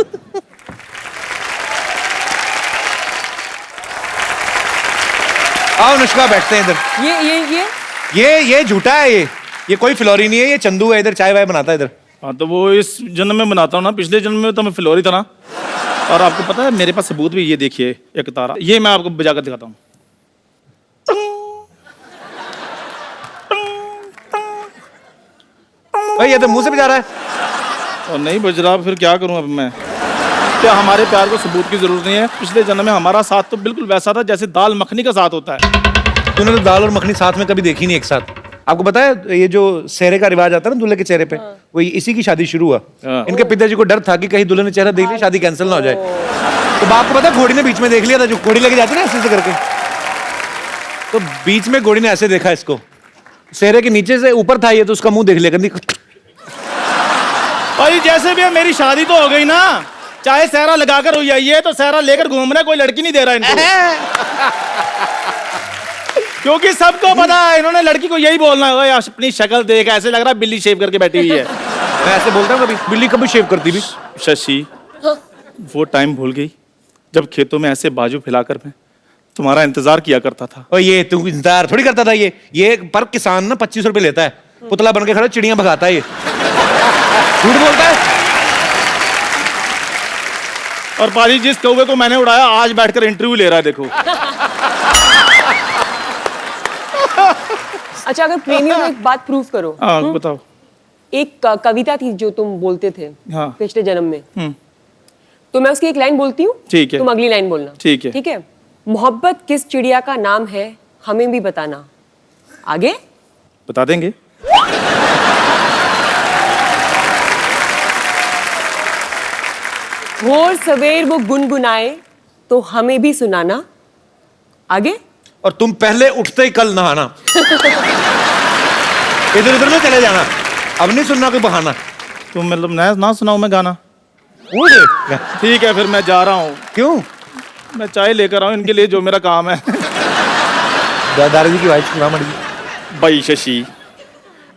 आओ अनुष्का, बैठते हैं इधर। ये झूठा है ये कोई फिलौरी नहीं है, ये चंदू है, इधर चाय वाय बनाता है इधर। हाँ तो वो इस जन्म में बनाता हूँ ना, पिछले जन्म में तो मैं फिलौरी था ना। और आपको पता है मेरे पास सबूत भी, ये देखिए एक तारा, ये मैं आपको बजा कर दिखाता हूँ। भाई ये तो मुंह से भी जा रहा है। और नहीं बज रहा, फिर क्या करूं अब मैं? क्या हमारे प्यार को सबूत की जरूरत नहीं है? पिछले जन्म में हमारा साथ तो बिल्कुल वैसा था जैसे दाल मखनी का साथ होता है। तूने तो दाल और मखनी साथ में कभी देखी नहीं एक साथ। आपको पता है ये जो सेहरे का रिवाज आता है ना दूल्हे के चेहरे पे, वो इसी की शादी शुरू हुआ। इनके पिताजी को डर था कि कहीं दूल्हे ने चेहरा देख लिया शादी कैंसिल ना हो जाए, तो बाप को पता है घोड़ी ने बीच में देख लिया था, जो घोड़ी लेके जाती है ना ऐसे करके, तो बीच में घोड़ी ने ऐसे देखा इसको, सेहरे के नीचे से ऊपर था ये, तो उसका मुंह देख लिया। भाई जैसे भी है मेरी शादी तो हो गई ना, चाहे सहरा लगाकर हो जाइए, तो सहरा लेकर घूम रहे, कोई लड़की नहीं दे रहा इनको। क्योंकि सबको पता है इन्होंने लड़की को यही बोलना है, अपनी शक्ल देख ऐसे लग रहा है बिल्ली शेव करके बैठी हुई है। मैं ऐसे बोलता हूँ कभी, बिल्ली कभी शेव करती भी। शशि, वो टाइम भूल गई जब खेतों में ऐसे बाजू फैलाकर मैं तुम्हारा इंतजार किया करता था। और ये तू इंतजार थोड़ी करता था, ये पर किसान ना 25 रुपए लेता है, पुतला बन के खड़ा चिड़ियां भगाता है ये। झूठ बोलता है। और पाजी जिस कौवे को मैंने उड़ाया आज बैठकर इंटरव्यू ले रहा है, देखो। अच्छा, अगर प्रेमियों में एक बात प्रूव करो। हाँ बताओ। एक कविता थी जो तुम बोलते थे हाँ। पिछले जन्म में, तो मैं उसकी एक लाइन बोलती हूँ, ठीक है। तुम अगली लाइन बोलना। ठीक है। ठीक है। मोहब्बत किस चिड़िया का नाम है, हमें भी बताना। आगे बता देंगे। भोर सवेर वो गुनगुनाए तो हमें भी सुनाना। आगे और तुम पहले उठते ही कल नहाना। इधर उधर में चले जाना, अब नहीं सुनना कोई बहाना। तुम मतलब ना सुनाऊं मैं गाना? ठीक है फिर मैं जा रहा हूँ। क्यों? मैं चाय लेकर आऊँ इनके लिए, जो मेरा काम है। दादाजी की वाइफ की मर्जी। भाई शशि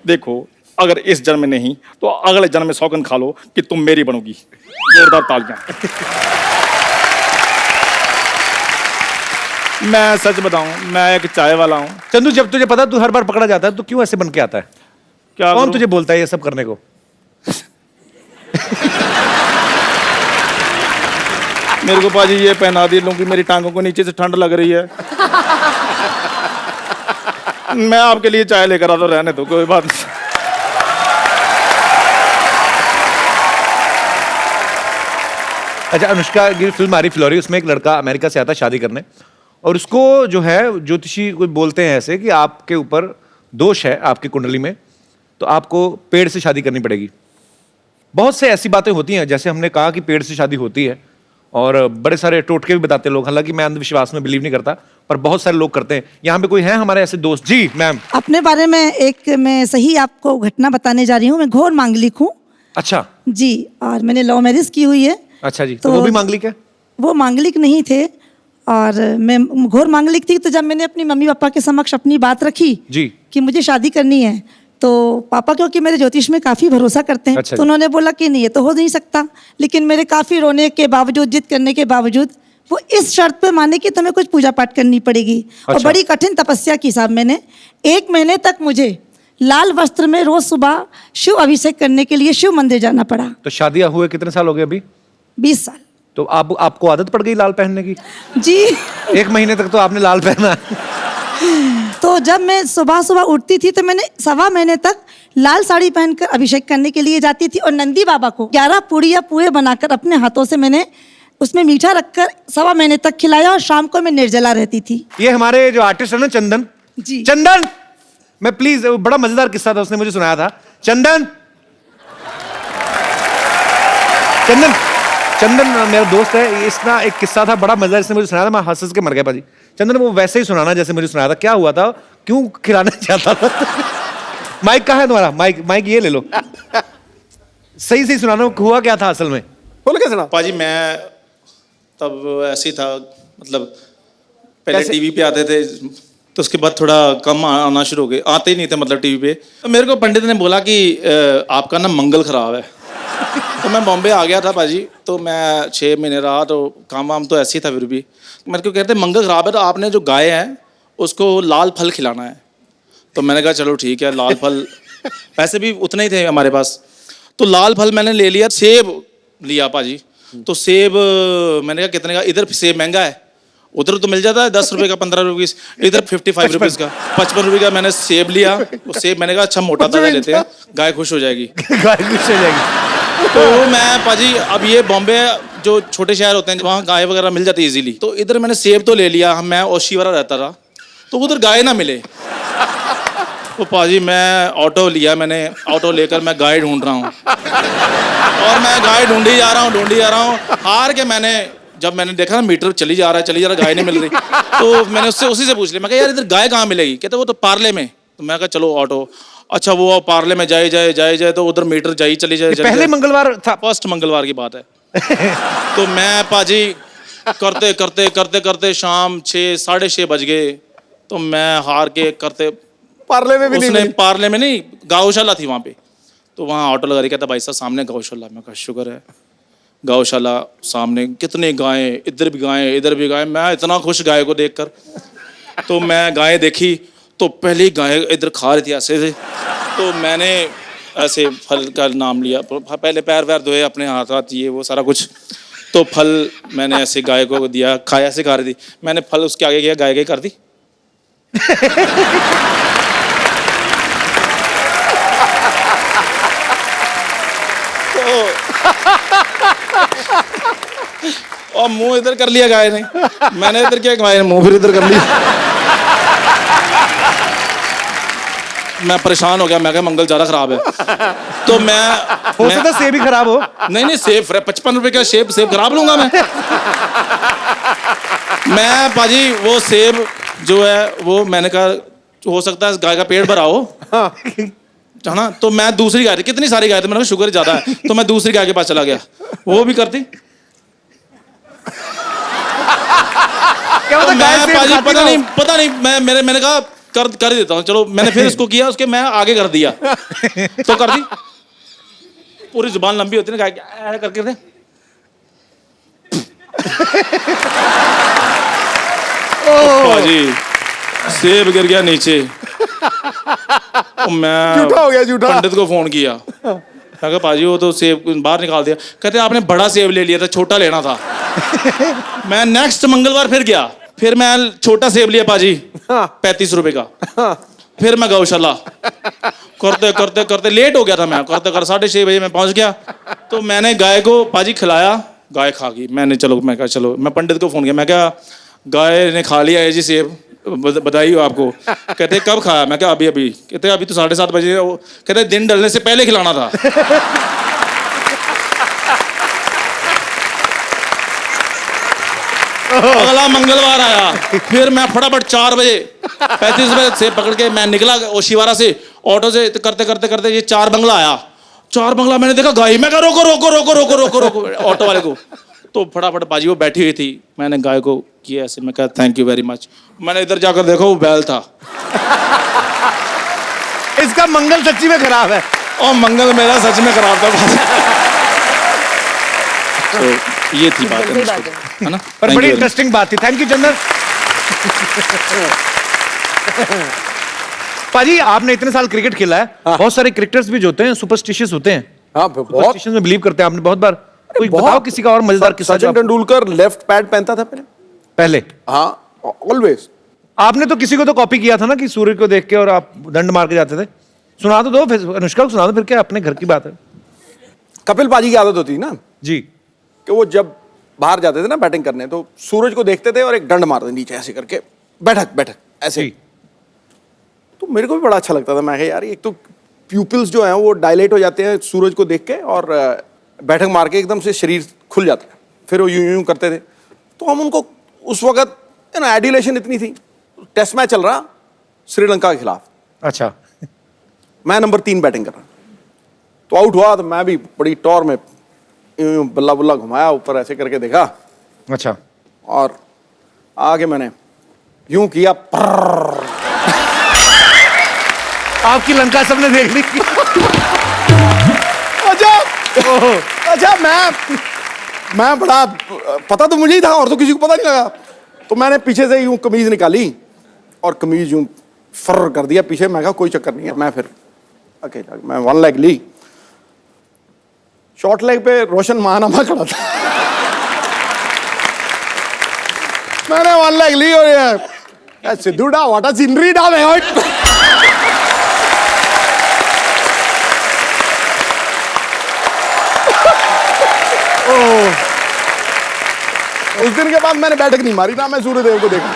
देखो, अगर इस जन्म में नहीं तो अगले जन्म में सौगंध खा लो कि तुम मेरी बनोगी। जोरदार तालियां। मैं सच बताऊं, मैं एक चाय वाला हूं। चंदू, जब तुझे पता तू हर बार पकड़ा जाता है तो क्यों ऐसे बन के आता है? क्या कौन तुझे बोलता है ये सब करने को? मेरे को पाजी ये पहना दी लूं कि मेरी टांगों को नीचे से ठंड लग रही है। मैं आपके लिए चाय लेकर आता, रहने दो, कोई बात नहीं। अच्छा, अनुष्का की फिल्म आ रही फ्लोरी, उसमें एक लड़का अमेरिका से आता है शादी करने, और उसको जो है ज्योतिषी कोई बोलते हैं ऐसे कि आपके ऊपर दोष है आपकी कुंडली में, तो आपको पेड़ से शादी करनी पड़ेगी। बहुत से ऐसी बातें होती हैं, जैसे हमने कहा कि पेड़ से शादी होती है, और बड़े सारे टोटके भी बताते हैं लोग। हालांकि मैं अंधविश्वास में बिलीव नहीं करता, पर बहुत सारे लोग करते हैं। यहाँ पे कोई है हमारे ऐसे दोस्त? जी मैम। अपने बारे में एक मैं सही आपको घटना बताने जा रही हूँ। मैं घोर मांगलिक हूँ। अच्छा जी, और मैंने लव मैरिज की हुई है। अच्छा जी, तो वो भी मांगलिक है? वो मांगलिक नहीं थे, और मैं घोर मांगलिक थी। तो जब मैंने अपनी मम्मी पापा के समक्ष अपनी बात रखी जी कि मुझे शादी करनी है, तो पापा क्योंकि मेरे ज्योतिष में काफी भरोसा करते हैं, अच्छा तो उन्होंने बोला कि नहीं, ये तो हो नहीं सकता। लेकिन मेरे काफी रोने के बावजूद, जिद करने के बावजूद, वो इस शर्त पे माने कि तुम्हें कुछ पूजा पाठ करनी पड़ेगी। और अच्छा। बड़ी कठिन तपस्या की साहब मैंने। 1 महीने तक मुझे लाल वस्त्र में रोज सुबह शिव अभिषेक करने के लिए शिव मंदिर जाना पड़ा। तो शादियां हुए कितने साल हो गए अभी? 20 साल। तो आपको आदत पड़ गई लाल पहनने की? जी। 1 महीने तक तो आपने लाल पहना। तो जब मैं सुबह सुबह उठती थी तो मैंने 1.25 महीने तक लाल साड़ी पहनकर अभिषेक करने के लिए जाती थी, और नंदी बाबा को 11 पूड़ियाँ पुए बनाकर अपने हाथों से मैंने उसमें मीठा रखकर 1.25 महीने तक खिलाया, और शाम को मैं निर्जला रहती थी। ये हमारे जो आर्टिस्ट है ना चंदन जी। चंदन, मैं प्लीज, बड़ा मजेदार किस्सा था उसने मुझे सुनाया था। चंदन मेरा दोस्त है, इसका एक किस्सा था बड़ा मजेदार, इसने मुझे सुनाया था, मैं हंस के मर गया पाजी। चंदन वो वैसे ही सुनाना जैसे मुझे सुनाया था। क्या हुआ था, क्यों खिलाना चाहता था? माइक कहाँ है तुम्हारा? माइक ये ले लो। सही सही सुनाना, हुआ क्या था असल में? बोल के सुना। पाजी मैं तब ऐसे ही था, मतलब पहले टीवी पे आते थे, तो उसके बाद थोड़ा कम आना शुरू हो गए, आते ही नहीं थे मतलब टीवी पे। तो मेरे को पंडित ने बोला कि आपका ना मंगल खराब है। तो मैं बॉम्बे आ गया था पाजी, तो मैं 6 महीने रहा, तो काम वाम तो ऐसे ही था। फिर भी मेरे को कहते मंगल खराब है, तो आपने जो गाय है उसको लाल फल खिलाना है। तो मैंने कहा चलो ठीक है, लाल फल पैसे भी उतने ही थे हमारे पास, तो लाल फल मैंने ले लिया। सेब लिया पाजी, तो सेब मैंने कहा कितने का, इधर सेब महंगा है उधर तो मिल जाता है 10 रुपए का, 15 रुपए, इधर 55 रुपीज का, 55 रुपए का मैंने सेब लिया। वो सेब मैंने कहा अच्छा मोटा ताजा लेते हैं, गाय खुश हो जाएगी। गाय खुश हो जाएगी। तो मैं पाजी, अब ये बॉम्बे जो छोटे शहर होते हैं वहाँ गाय वगैरह मिल जाती है इजीली, तो इधर मैंने सेब तो ले लिया। मैं ओशीवारा रहता था, तो उधर गाय ना मिले, तो पाजी मैं ऑटो लिया। मैंने ऑटो लेकर मैं गाय ढूंढ रहा हूँ, और मैं गाय ढूंढी जा रहा हूँ। हार के जब मैंने देखा ना मीटर चली जा रहा है, गाय नहीं मिल रही, तो मैंने उसी से पूछ लिया। मैं कहा यार इधर गाय कहाँ मिलेगी? कहते वो तो पार्ले में। तो मैं कहा चलो ऑटो। अच्छा वो पार्ले में जाए तो उधर मीटर चली जाए। पहले मंगलवार था, फर्स्ट मंगलवार की बात है। तो मैं पाजी करते शाम 6-6:30 बज गए। तो मैं हार के करते पार्ले में भी नहीं मिली? पार्ले में नहीं, गौशाला थी वहाँ पे। तो वहाँ ऑटो लगा रही, कहता भाई साहब सामने गौशाला। मैं कहा शुक्र है, गौशाला सामने, कितने गायें, इधर भी गायें इधर भी गायें। मैं इतना खुश गाय को देखकर। तो मैं गायें देखी, तो पहली गाय इधर खा रही थी ऐसे से। तो मैंने ऐसे फल का नाम लिया, पहले पैर वैर धोए, अपने हाथ ये वो सारा कुछ। तो फल मैंने ऐसे गाय को दिया, खाया, ऐसे खा रही थी। मैंने फल उसके आगे किया, गाय कर दी। और मुंह इधर कर लिया गाय ने, मैंने इधर किया, गाय ने मुंह फिर इधर कर लिया। मैं परेशान हो गया, मैं कहा मंगल ज्यादा खराब है। तो हो सकता है सेब ही खराब हो। नहीं सेब 55 रुपए का सेब खराब लूंगा मैं पाजी वो सेब जो है वो मैंने कहा हो सकता है गाय का पेट भरा हो, है ना। तो मैं दूसरी गाय थी, कितनी सारी गाय थी, मैंने कहा शुगर ज्यादा है, तो मैं दूसरी गाय के पास चला गया। वो भी करती। तो मैं पाजी पता नहीं मैंने कहा कर देता हूँ, चलो। मैंने फिर उसको किया, उसके मैं आगे कर दिया, तो कर दी। पूरी जुबान लंबी होती है ना गाय करके दे। पाजी सेब गिर गया नीचे। मैं झूठा हो गया, झूठा। पंडित को फोन किया, मैं कहा पाजी वो तो सेब बाहर निकाल दिया। कहते आपने बड़ा सेब ले लिया था, छोटा लेना था। मैं नेक्स्ट मंगलवार फिर गया, फिर मैं छोटा सेब लिया पाजी, 35 रुपए का। फिर मैं गौशाला करते लेट हो गया था। मैं करते 6:30 बजे मैं पहुंच गया। तो मैंने गाय को पाजी खिलाया, गाय खा गई। मैं कहा चलो, मैं पंडित को फोन किया, मैं क्या गाय ने खा लिया है जी सेब, बधाई हो आपको। कहते कब खाया? मैं क्या अभी। कहते अभी तो 7:30 बजे। कहते दिन ढलने से पहले खिलाना था। अगला मंगलवार आया, फिर मैं फटाफट 4 बजे 35 रुपए से पकड़ के मैं निकला ओशीवारा से, ऑटो से करते ये 4 बंगला आया। 4 बंगला मैंने देखा गाय, मैं कहा रोको ऑटो वाले को। तो फटाफट बाजी वो बैठी हुई थी, मैंने गाय को किया ऐसे, मैं कहा थैंक यू वेरी मच। मैंने इधर जाकर देखा वो बैल था। इसका मंगल सच्ची में खराब है। और मंगल मेरा सच में खराब था। तो ये थी बात है ना, पर बड़ी इंटरेस्टिंग बात थी। थैंक यू चंदन। पाजी आपने इतने साल क्रिकेट खेला है, बहुत सारे क्रिकेटर्स भी जो होते हैं सुपरस्टिशियस होते हैं। सुपरस्टिशन में बिलीव करते हैं। आपने बहुत बार कोई बताओ किसी का और मजेदार किस्सा। सचिन तेंदुलकर लेफ्ट पैड पहनता था पहले। हाँ, ऑलवेज। आपने तो किसी को तो कॉपी किया था ना कि सूर्य को देख के और आप दंड मार के जाते थे। सुना तो दो, फिर अनुष्का को सुना दो, फिर क्या अपने घर की बात है। कपिल पाजी की आदत होती ना जी, कि वो जब बाहर जाते थे ना बैटिंग करने, तो सूरज को देखते थे और एक डंड मारते नीचे ऐसे करके, बैठक ऐसे। तो मेरे को भी बड़ा अच्छा लगता था। मैं यार एक तो प्यूपिल्स जो हैं वो डायलेट हो जाते हैं सूरज को देख के, और बैठक मार के एकदम से शरीर खुल जाता है। फिर वो यूं करते थे। तो हम उनको उस वक्त एडिलेशन इतनी थी। टेस्ट मैच चल रहा श्रीलंका के खिलाफ। अच्छा। मैं नंबर 3 बैटिंग कर रहा, तो आउट हुआ। तो मैं भी बड़ी टॉर में बल्ला बुल्ला घुमाया, ऊपर ऐसे करके देखा। अच्छा। और आगे मैंने यूं किया, आपकी लंका सबने देख ली। अच्छा मैं बड़ा पता तो मुझे ही था, और तो किसी को पता नहीं लगा। तो मैंने पीछे से यूं कमीज निकाली और कमीज यूं फर कर दिया पीछे। मैं कहा कोई चक्कर नहीं है। मैं फिर अकेला मैं 1 लेग ली। शॉर्ट लेग पे रोशन महानामा खड़ा था। मैंने 1 लाख ली और ये सिद्धू डा व्हाट अ सीनरी डा मैं उस दिन के बाद मैंने बैठक नहीं मारी ना, मैं सूर्यदेव को देखा,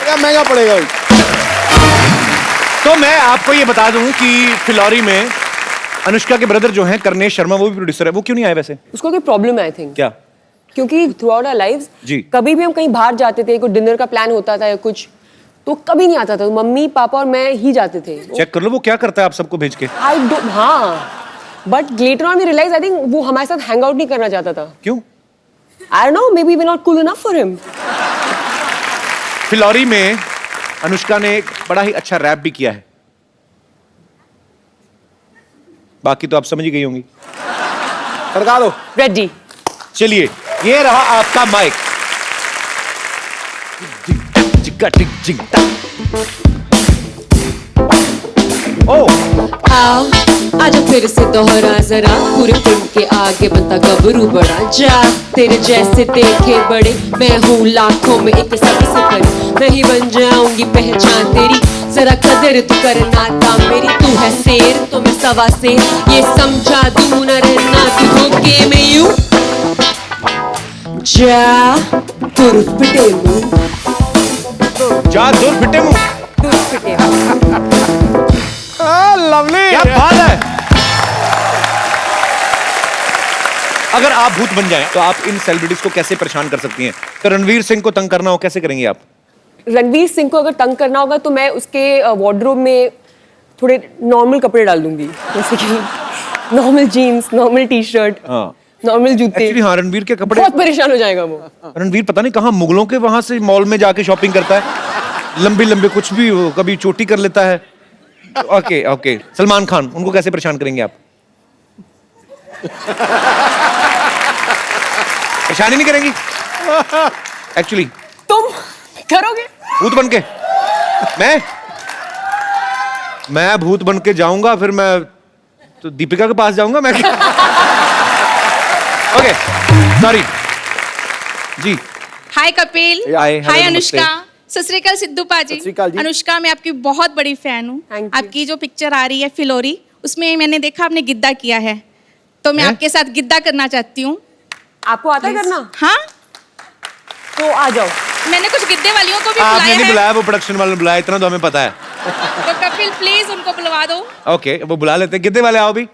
क्या महंगा पड़ेगा भाई। तो मैं आपको ये बता दूं कि फिलौरी में अनुष्का के ब्रदर जो हैं करनेश शर्मा, वो भी प्रोड्यूसर है, वो क्यों नहीं आए वैसे? उसको कोई प्रॉब्लम है आई थिंक। क्या? क्योंकि थ्रू आउट आवर लाइव्स जी। कभी भी हम कहीं बाहर जाते थे, कोई डिनर का प्लान होता था या कुछ, तो कभी नहीं आता था, मम्मी पापा और मैं ही जाते थे। चेक कर लो वो क्या करता है आप सबको भेज के। आई डोंट, हाँ, but later on we realize I think वो हमारे साथ हैंग आउट नहीं करना चाहता था। क्यों? I don't know, maybe we're not cool enough for him. Phillauri में अनुष्का ने एक बड़ा ही अच्छा रैप भी किया है, बाकी तो आप समझ ही गई होंगी। सरका दो। Ready. चलिए, ये रहा आपका माइक। आओ आजा फिर से दोहरा जरा, पूरे फिल्म के आगे बनता गबरू बड़ा, जा तेरे जैसे देखे बड़े, मैं हूँ लाखों में एक सबसे बड़ी, मैं ही बन जाऊंगी पहचान तेरी, जरा कदर तू करना काम मेरी, तू है शेर तो मैं सवा से, ये समझा दूं न रहना तू धोखे में यूं, जा तुर पिटे मुंह, जा दूर फिटे मुंह। लवली, क्या बात है। अगर आप भूत बन जाएं तो आप इन सेलिब्रिटीज को कैसे परेशान कर सकती हैं? तो रणवीर सिंह को तंग करना हो कैसे करेंगी आप? रणवीर सिंह को अगर तंग करना होगा तो मैं उसके वार्डरोब में थोड़े नॉर्मल कपड़े डाल दूंगी, जैसे कि normal jeans, normal T shirt, normal जूते। एक्चुअली हाँ, रणवीर के कपड़े, बहुत परेशान हो जाएगा वो। रणवीर पता नहीं कहाँ मुगलों के वहां से मॉल में जाके शॉपिंग करता है, लंबे लंबे कुछ भी, कभी चोटी कर लेता है। ओके ओके, सलमान खान, उनको कैसे परेशान करेंगे आप? परेशानी नहीं करेंगी एक्चुअली? तुम करोगे भूत बन के? मैं भूत बन के जाऊंगा, फिर मैं तो दीपिका के पास जाऊंगा मैं। ओके सॉरी जी। हाय कपिल, हाय हाय अनुष्का, सत श्री अकाल सिद्धू पाजी। अनुष्का, मैं आपकी बहुत बड़ी फैन हूँ। आपकी जो पिक्चर आ रही है फिलौरी, उसमें मैंने देखा आपने गिद्दा किया है, तो मैं आपके साथ गिद्दा करना चाहती हूँ। आपको आता है करना? हाँ, तो आ जाओ। मैंने कुछ गिद्दे वालियों को भी आपने बुलाया नहीं है। बुलाया, वो प्रोडक्शन वाले ने बुलाया, इतना तो हमें पता है। तो कपिल प्लीज उनको बुलवा दो। ओके, वो बुला लेते हैं। गिद्दे वाले आओ भी।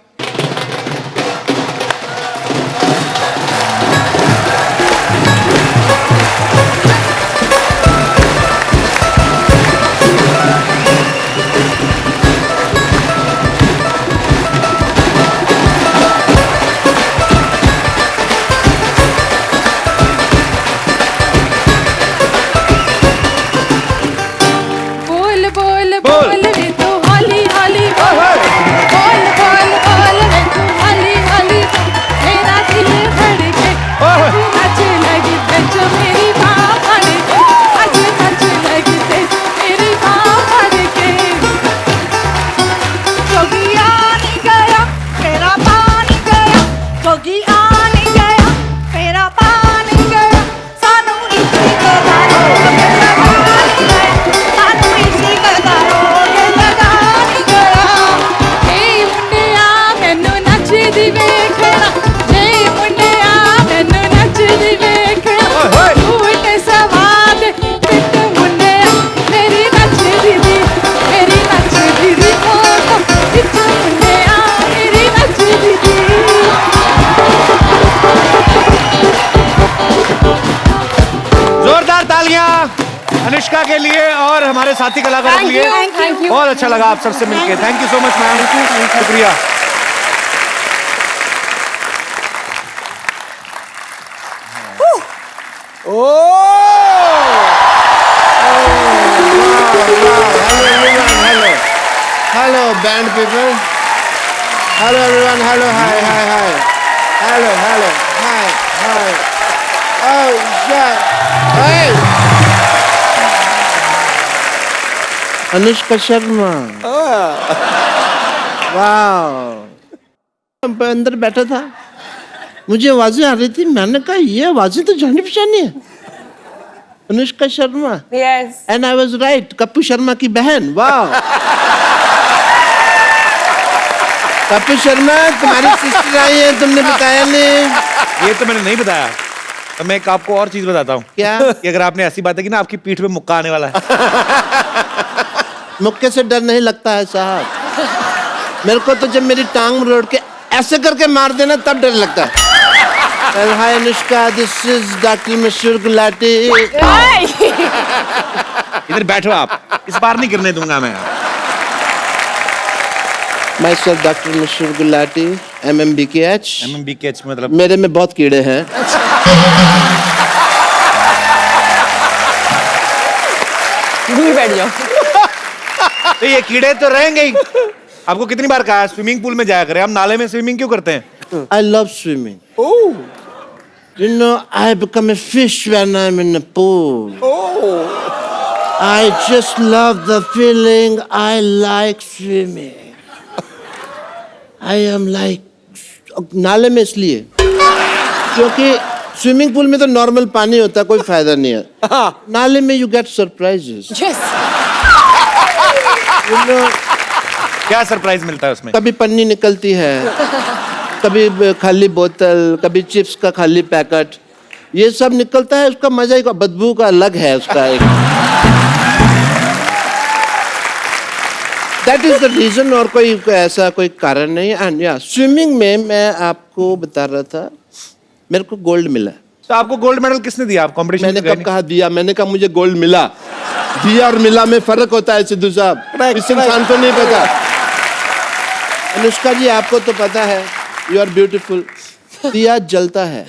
अनुष्का के लिए और हमारे साथी कलाकारों के लिए। Thank you. बहुत अच्छा लगा आप सबसे मिलके। Thank you so much ma'am, शुक्रिया। Hello, band people. Hello, everyone. Hello, hi, hi, hi. Hello, hello, hi, hi. Oh, yeah. Hey! Anushka Sharma. वाह। अंदर बैठा था, मुझे आवाजें आ रही थी, मैंने कहा ये आवाजें तो जानी पहचानी है। Anushka Sharma. Yes. And I was right, Kappu Sharma की बहन। वाह। कप्पू शर्मा तुम्हारी सिस्टर आई है, तुमने बताया नहीं। ये तो मैंने नहीं बताया। तो मैं एक आपको और चीज बताता हूँ। क्या? कि अगर आपने ऐसी बातें की ना, आपकी पीठ पे मुक्का आने वाला है। मुक्के से डर नहीं लगता है साहब। मेरे को तो जब मेरी टांग मरोड़ के ऐसे करके मार देना तब डर लगता है। हाय अनुष्का, दिस इज डॉक्टर मशहूर गुलाटी। इधर बैठो आप, इस बार नहीं गिरने दूंगा मैं। माई सेल्फ डॉक्टर मशहूर गुलाटी, MMBKH। MMBKH मतलब? मेरे में बहुत कीड़े हैं। दूर बैठ जाओ। तो ये कीड़े तो रहेंगे ही। आपको कितनी बार कहा स्विमिंग पूल में जाया करें, हम नाले में स्विमिंग क्यों करते हैं? I love swimming. Oh. You know, I become a fish when I'm in the pool. Oh. I just love the feeling. I like swimming. I am like नाले में इसलिए क्योंकि स्विमिंग पूल में तो नॉर्मल पानी होता है, कोई फायदा नहीं है। नाले में यू गेट सरप्राइजेस। क्या सरप्राइज मिलता है उसमें? कभी पन्नी निकलती है, कभी खाली बोतल, कभी चिप्स का खाली पैकेट, ये सब निकलता है। उसका मजा ही, बदबू का अलग है उसका एक। दैट इज द रीजन, और कोई ऐसा कोई कारण नहीं। एंड या स्विमिंग में मैं आपको बता रहा था, मेरे को गोल्ड मिला। तो आपको गोल्ड मेडल किसने दिया? आप कंपटीशन? मैंने कब कहा दिया? मैंने कहा मुझे गोल्ड मिला। दिया और मिला में फर्क होता है सिद्धू साहब, इस इंसान को नहीं पता। अनुष्का जी आपको तो पता है, यू आर ब्यूटीफुल। दिया जलता है,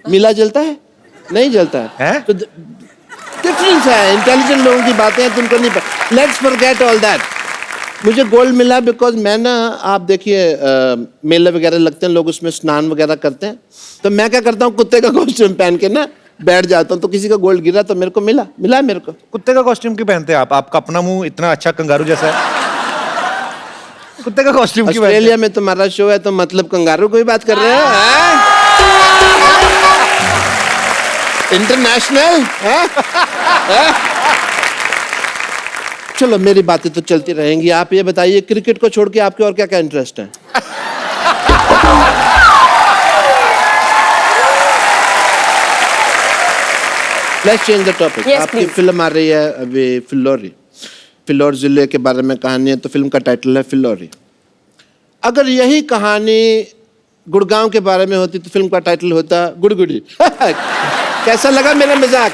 मिला जलता है? नहीं जलता है। तो डिफरेंस है, इंटेलिजेंट लोगों की बातें हैं, तुमको नहीं पता। Let's forget all that. मुझे गोल्ड मिला बिकॉज मैं ना, आप देखिए मेले वगैरह लगते हैं, लोग उसमें स्नान वगैरह करते हैं, तो मैं क्या करता हूँ, कुत्ते का कॉस्ट्यूम पहन के ना बैठ जाता हूँ, तो किसी का गोल्ड गिरा तो मेरे को मिला है मेरे को। कुत्ते का कॉस्ट्यूम क्यों पहनते हैं आप? आपका अपना मुंह इतना अच्छा कंगारू जैसा है, कुत्ते का कॉस्ट्यूम क्यों? ऑस्ट्रेलिया में तुम्हारा शो है तो मतलब कंगारू की बात कर रहे हो? इंटरनेशनल। चलो मेरी बातें तो चलती रहेंगी, आप ये बताइए क्रिकेट को छोड़ के आपके और क्या क्या इंटरेस्ट है? Let's change the topic. आपकी फिल्म आ रही है अभी, फिलौरी। फिलौर जिले के बारे में कहानी है, तो फिल्म का टाइटल है फिलौरी। अगर यही कहानी गुड़गांव के बारे में होती तो फिल्म का टाइटल होता गुड़गुड़ी। कैसा लगा मेरा मजाक?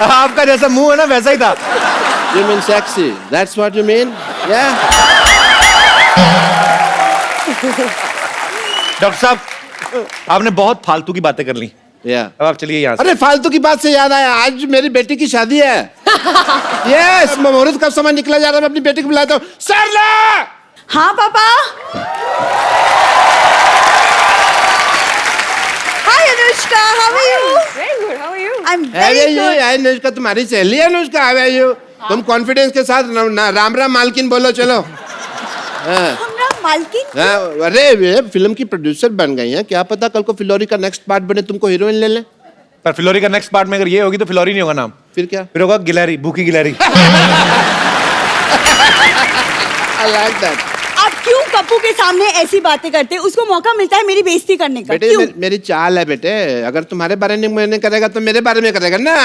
आपका जैसा मुंह है ना वैसा ही था। You mean sexy? That's what you mean? Yeah. Doctor साहब, आपने बहुत फालतू की बातें कर ली। अब आप चलिए यहाँ से। अरे फालतू की बात से याद आया, आज मेरी बेटी की शादी है। यस, मुहूर्त का समय निकला जा रहा है, मैं अपनी बेटी को बुलाता हूँ। सरला! हाँ पापा। Hi Anushka, how are you? Very good. How are you? I'm very good. Anushka तुम्हारी सहेली है अनुष्का, हाउ आर यू? तुम कॉन्फिडेंस के साथ राम राम मालकिन बोलो, चलो। मालकिन? अरे वे फिल्म की प्रोड्यूसर बन गई हैं, क्या पता कल को फिलौरी का नेक्स्ट पार्ट बने, तुमको हीरोइन ले लें। पर फिलौरी का नेक्स्ट पार्ट में अगर ये होगी तो फिलौरी नहीं होगा नाम, फिर क्या? फिर होगा गिलहरी, भूखी गिलहरी। I like that. आप क्यों कप्पू के सामने ऐसी बातें करते हैं? उसको मौका मिलता है मेरी बेइज्जती करने का। बेटे मेरी चाल है बेटे, अगर तुम्हारे बारे में मैंने करेगा तो मेरे बारे में करेगा ना।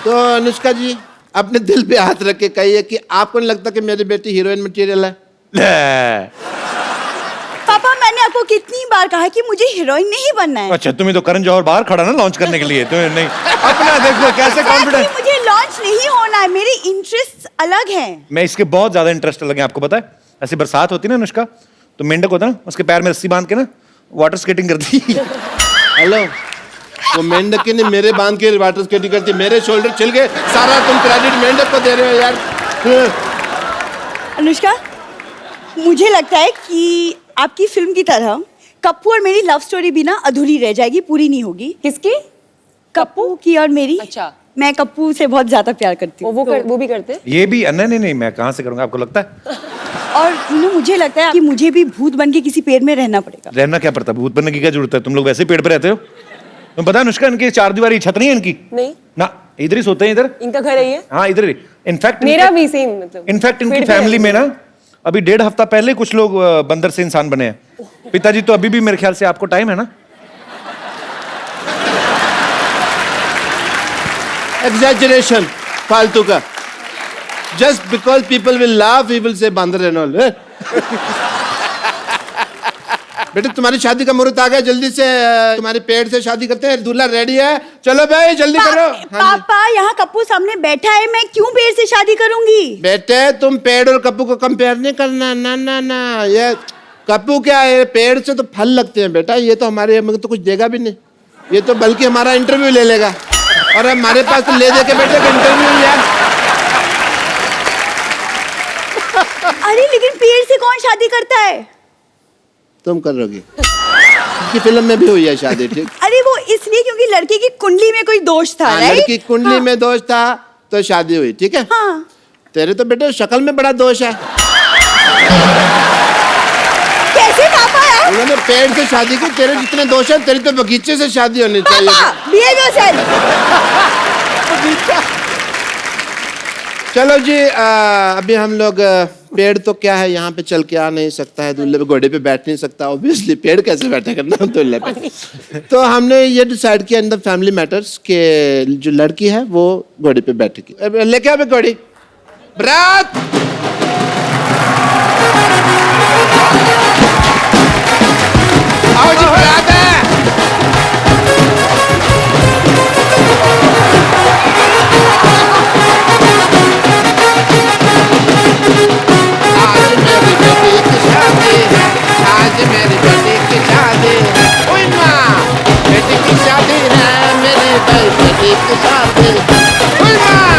तो अनुष्का जी अपने दिल पे हाथ रख के कहिए कि आपको नहीं लगता कि मेरी बेटी हीरोइन मटेरियल है? पापा मैंने आपको कितनी बार कहा कि मुझे हीरोइन नहीं बनना है। अच्छा, तुम्हें तो करण जौहर बाहर खड़ा ना लॉन्च करने के लिए, तुम्हें नहीं अपना देखो कैसे कॉन्फिडेंस। मुझे लॉन्च नहीं होना है, मेरे इंटरेस्ट अलग हैं। मैं इसके बहुत ज्यादा इंटरेस्ट लगे, आपको पता है। ऐसी बरसात होती ना अनुष्का, तो मेंढक होता ना, उसके पैर में रस्सी बांध के ना वाटर स्केटिंग करती। हेलो, वो मेंढक ने मेरे बांध के वाटर स्केटिंग करती, मेरे शोल्डर छिल गए, सारा तुम क्रेडिट मेंढक को दे रहे हो यार। अनुष्का, मुझे लगता है कि आपकी फिल्म की तरह कप्पू और मेरी लव स्टोरी भी ना अधूरी रह जाएगी, पूरी नहीं होगी। किसकी? कप्पू की और मेरी। अच्छा। मैं कप्पू से बहुत ज्यादा प्यार करती हूँ। वो भी करते हैं? ये भी? नहीं, मैं कहाँ से करूँगा, आपको लगता है? और मुझे लगता है कि मुझे भी भूत बन के किसी पेड़ में रहना पड़ेगा। रहना क्या पड़ता है? भूत बनने की क्या जरूरत है? तुम लोग वैसे ही पेड़ पे रहते हो। तुम्हें पता है अनुष्का, इनकी 4 दीवारी छत नहीं है इनकी नहीं ना, इधर ही सोते हैं इधर। इनका घर है ये? हाँ इधर ही। इनफैक्ट मेरा भी सेम मतलब। इनफैक्ट इनकी पेड़ पे फैमिली है। में ना अभी 1.5 हफ्ता पहले कुछ लोग बंदर से इंसान बने हैं। पिताजी तो अभी भी मेरे ख्याल से, आपको टाइम है ना? एग्जैजरेशन फालतू का। Just because people will laugh he will say बंदर एंड ऑल। बेटे तुम्हारी शादी का मुहूर्त आ गया, जल्दी से तुम्हारे पेड़ से शादी करते हैं। दूल्हा रेडी है, चलो भाई जल्दी करो। हाँ जी। पापा यहाँ कप्पू सामने बैठा है, मैं क्यों पेड़ से शादी करूंगी? बेटे तुम पेड़ और कप्पू को कंपेयर नहीं करना, ना ना ना। ये कप्पू क्या है, पेड़ से तो फल लगते हैं बेटा, ये तो हमारे मगर तो कुछ देगा भी नहीं, ये तो बल्कि हमारा इंटरव्यू ले लेगा। और हमारे पास तो ले दे के बेटे का इंटरव्यू लिया। अरे लेकिन पेड़ से कौन शादी करता है? तुम करोगी, उनकी फिल्म में भी हुई है शादी, ठीक? अरे वो इसलिए क्योंकि लड़की की कुंडली में कोई दोष था, राइट? लड़की कुंडली में दोष था तो शादी हुई, ठीक है? हाँ। तेरे तो बेटे शक्ल में बड़ा दोष है। कैसे पापा है? उन्होंने पेड़ से शादी की, तेरे जितने दोष है, तेरी तो बगीचे से शादी होनी चाहिए। behave yourself। चलो जी, अभी हम लोग पेड़ तो क्या है, यहाँ पे चल के आ नहीं सकता है, दूल्हे पे घोड़े पे बैठ नहीं सकता, ऑब्वियसली पेड़ कैसे बैठे करना दूल्हे पे। तो हमने ये डिसाइड किया इन द फैमिली मैटर्स के जो लड़की है वो घोड़े पे बैठेगी। लेके आओ घोड़ी, बरात। आओ जी, बरात है। आज मेरी बेटी की शादी, ओए माँ, बेटी की शादी है, मेरी बेटी की शादी, ओए माँ।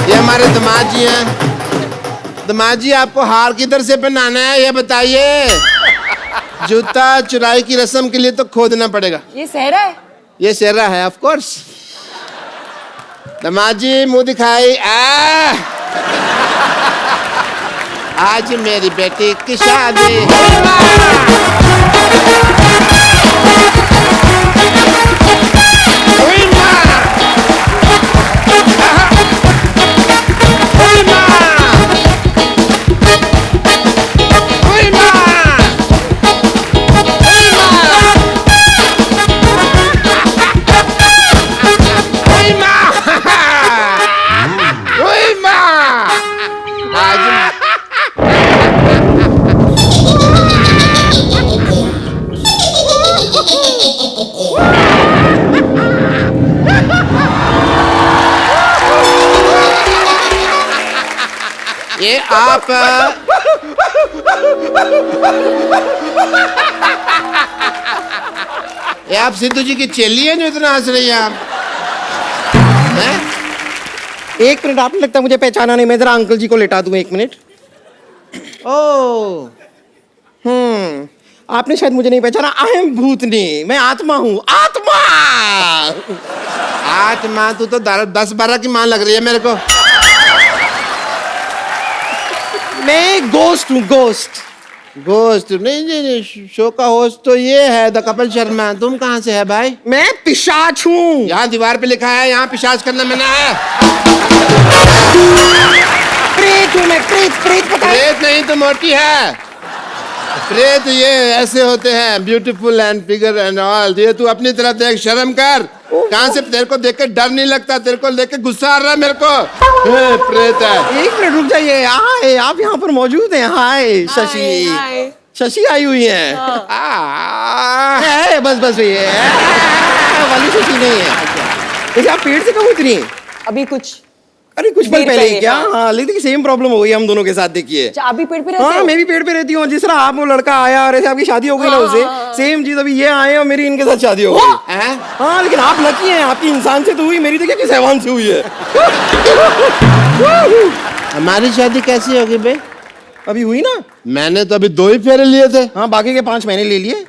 ये हमारे दामाद जी हैं। दामाद जी आपको हार किधर से पहनाना है ये बताइए? जूता चुराई की रस्म के लिए तो खोदना पड़ेगा। ये सहरा है? ये सेहरा है ऑफ कोर्स। दामाद जी मुंह दिखाई। आज मेरी बेटी की शादी। ये आप ये आप सिद्धू जी की चेली है जो इतना हंस रही है आप? एक मिनट, आपने लगता है मुझे पहचाना नहीं, मैं जरा अंकल जी को लेटा दूं, 1 मिनट। ओ, आपने शायद मुझे नहीं पहचाना। आई एम भूतनी, मैं आत्मा हूँ। आत्मा आत्मा, तू तो 10-12 की मां लग रही है मेरे को। मैं गोस्ट हूँ, गोस्ट। गोस्ट नहीं नहीं, शो का होस्ट तो ये है द कपिल शर्मा। तुम कहाँ से है भाई? मैं पिशाच हूँ। यहाँ दीवार पे लिखा है यहाँ पिशाच करना मना है। प्रेत हूँ मैं, प्रेत। प्रेत पता है? प्रेत नहीं तो मोटी है। प्रेत ये ऐसे होते हैं, beautiful and figure and all. ये तू अपनी तरफ देख, शर्म कर। कहाँ से तेरे को देख के डर नहीं लगता? तेरे को देख के गुस्सा आ रहा है मेरे को। प्रेत है। 1 मिनट रुक जाइए। हाय, आप यहाँ पर मौजूद हैं? हाय शशि, शशि आई हुई है। बस बस ये वाली शशि नहीं है। देखिए आप पेड़ से कब उतरी? अभी कुछ, अरे कुछ पल पहले ही क्या? हाँ, लेकिन सेम प्रॉब्लम हो गई हम दोनों के साथ। देखिए आप भी पेड़ पे रहते हो? हाँ, मैं भी पेड़ पे रहती हूँ। जिस तरह आप वो लड़का आया और ऐसे आपकी शादी हो गई ना उसे, सेम चीज अभी ये आए और मेरी इनके साथ शादी हो गई। हाँ, लेकिन आप लकी हैं, आपकी इंसान से तो हुई, मेरी देखिए किस हैवान से हुई है। हमारी शादी कैसी होगी भाई? अभी हुई ना। मैंने तो अभी 2 ही फेरे लिए थे। हाँ, बाकी के 5 मैंने ले लिए।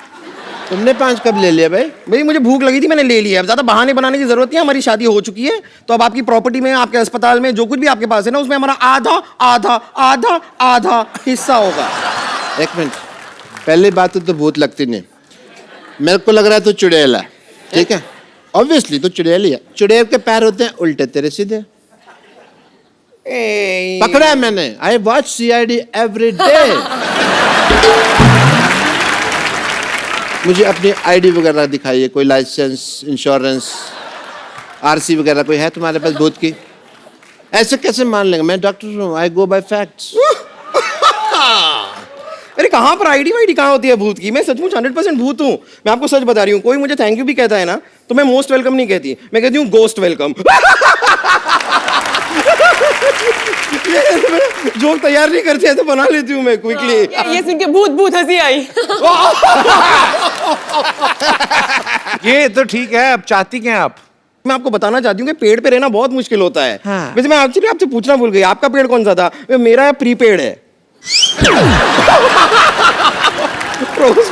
तुमने 5 कप ले लिया भाई? भाई मुझे भूख लगी थी, मैंने ले लिया। अब ज्यादा बहाने बनाने की जरूरत नहीं है, हमारी शादी हो चुकी है। तो अब आपकी प्रॉपर्टी में, आपके अस्पताल में जो कुछ भी आपके पास है ना, उसमें हमारा आधा आधा आधा आधा हिस्सा होगा। एक मिनट, पहली बात तो भूत लगती नहीं, मेरे को लग रहा है तू चुड़ैल है, ठीक है? ऑब्वियसली तो चुड़ैल ही है। चुड़ैल के पैर होते हैं उल्टे, तेरे सीधे। पकड़ा है मैंने, I watch CID every day. मुझे अपनी ID वगैरह दिखाइए, कोई लाइसेंस, इंश्योरेंस, RC वगैरह कोई है तुम्हारे पास भूत की? ऐसे कैसे मान लेंगे? मैं डॉक्टर हूँ, आई गो बाय फैक्ट्स। अरे कहाँ पर ID वाईडी कहाँ होती है भूत की? मैं सचमुच 100% भूत हूँ। मैं आपको सच बता रही हूँ। कोई मुझे थैंक यू भी कहता है ना, तो मैं मोस्ट वेलकम नहीं कहती, मैं कहती हूँ गोस्ट वेलकम। जोक तैयार नहीं करती है तो बना लेती हूँ मैं क्विकली। ये सुन के भूत भूत हंसी आई। ये तो ठीक है, अब चाहती क्या हैं आप? मैं आपको बताना चाहती हूँ कि पेड़ पे रहना बहुत मुश्किल होता है। हाँ। वैसे मैं एक्चुअली आपसे पूछना भूल गई, आपका पेड़ कौन सा था? मेरा प्रीपेड है।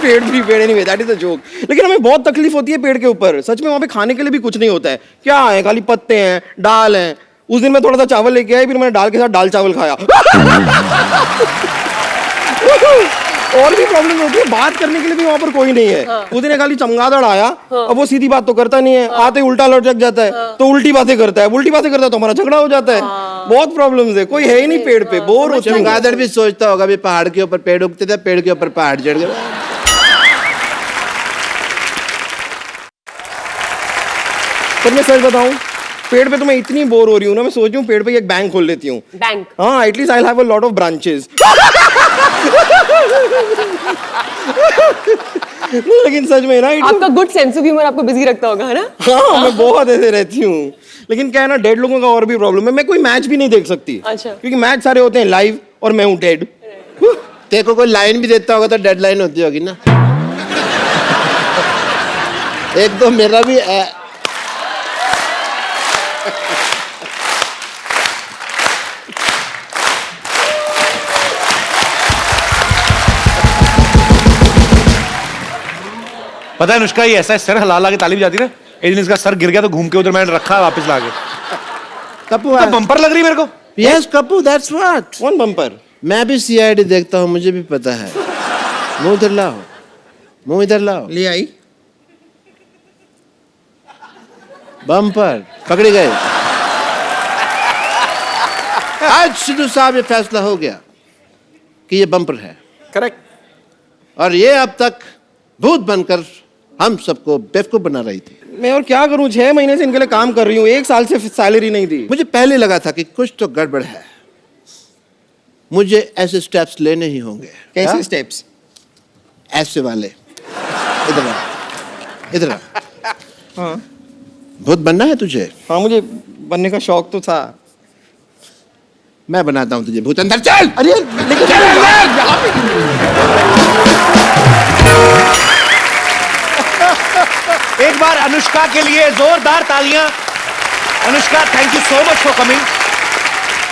पेड़ प्रीपेड नहीं, दैट इज अ जोक। लेकिन हमें बहुत तकलीफ होती है पेड़ के ऊपर, सच में। वहाँ पे खाने के लिए भी कुछ नहीं होता है। क्या है? खाली पत्ते हैं, दाल है। उस दिन मैं थोड़ा सा चावल लेके आई, फिर मैंने दाल के साथ दाल चावल खाया। और भी प्रॉब्लम होती है, बात करने के लिए भी वहां पर कोई नहीं है। उस दिन खाली चमगादड़ आया, अब वो सीधी बात तो करता नहीं है, आते उल्टा लटक जाता है, तो उल्टी बातें करता है, उल्टी बातें करता है तो हमारा झगड़ा हो जाता है। बहुत प्रॉब्लम्स है, कोई है ही नहीं पेड़ पे, बोर हो। चमगादड़ भी सोचता होगा भी पहाड़ के ऊपर पेड़ उगते थे, पेड़ के ऊपर पहाड़ चढ़ गए। पर मैं सच बताऊं, पेड़ पे तो मैं इतनी बोर हो रही हूँ ना, मैं सोच रही हूँ पेड़ पे एक बैंक खोल लेती हूँ। बैंक? हाँ, at least I have a lot of branches. लेकिन सच में ना, आपका गुड सेंस ऑफ ह्यूमर आपको बिजी रखता होगा, है ना? हाँ, मैं बहुत ऐसे रहती हूँ। लेकिन क्या है ना, डेड लोगों का और भी प्रॉब्लम है, मैं कोई मैच भी नहीं देख सकती। अच्छा। क्योंकि मैच सारे होते हैं लाइव और मैं हूँ डेड। तेरे को कोई लाइन भी देता होगा तो डेडलाइन होती होगी ना। एक तो मेरा भी पता है अनुष्का, ये ऐसा है, सर हिला के ताली भी जाती है ना। एक दिन इसका सर गिर गया तो घूम के उधर मैंने रखा, वापस ला के। कप्पू तो बम्पर लग रही मेरे को। Yes Kappu, that's what. कौन बम्पर? मैं भी CID देखता हूँ, मुझे भी पता है। मुंह इधर लाओ, मुंह इधर लाओ। ले आई। बम्पर पकड़े गए। आज सिद्धू साहब ये फैसला हो गया कि ये बम्पर है। करेक्ट। और ये अब तक भूत बनकर हम सबको बेवकूफ बना रही थी। मैं और क्या करूं, 6 महीने से इनके लिए काम कर रही हूँ, 1 साल से सैलरी नहीं दी। मुझे पहले लगा था कि कुछ तो गड़बड़ है, मुझे ऐसे स्टेप्स लेने ही होंगे। कैसे स्टेप्स? ऐसे वाले। इधर आ, इधर आ। हाँ। भूत बनना है तुझे? हाँ, मुझे बनने का शौक तो था। मैं बनाता हूँ तुझे भूत। अंदर चल। अरे लेकिन चल अंदर। एक बार अनुष्का के लिए जोरदार तालियां। Anushka, thank you so much for coming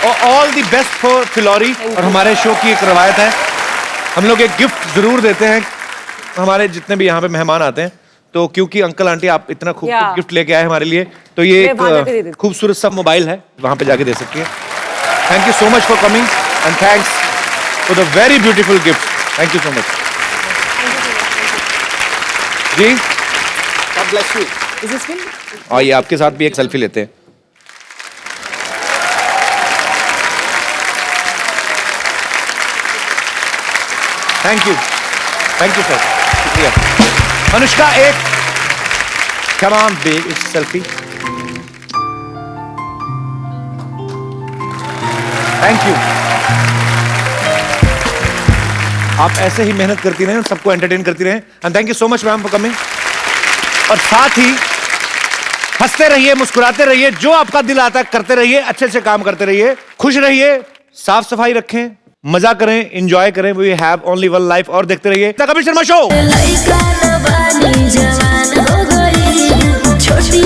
और all the best for Phillauri. और हमारे शो की एक रवायत है, हम लोग एक गिफ्ट जरूर देते हैं हमारे जितने भी यहाँ पे मेहमान आते हैं। तो क्योंकि अंकल आंटी आप इतना खूबसूरत गिफ्ट लेके आए हमारे लिए, तो ये एक खूबसूरत सा मोबाइल है, वहां पे जाके दे सकती है। Thank you so much for coming and thanks for the very beautiful gift. Thank you so much ji. God bless you. Is this film? और ये आपके साथ भी एक सेल्फी लेते हैं। थैंक यू सर, शुक्रिया। अनुष्का, एक come on big selfie. Thank you. आप ऐसे ही मेहनत करती रहें, सबको एंटरटेन करती रहें। And thank you so much ma'am for coming. और साथ ही हंसते रहिए, मुस्कुराते रहिए, जो आपका दिल आता है करते रहिए, अच्छे से काम करते रहिए, खुश रहिए, साफ सफाई रखें, मजा करें, एंजॉय करें। We have only one life. और देखते रहिए द कपिल शर्मा शो। छोटी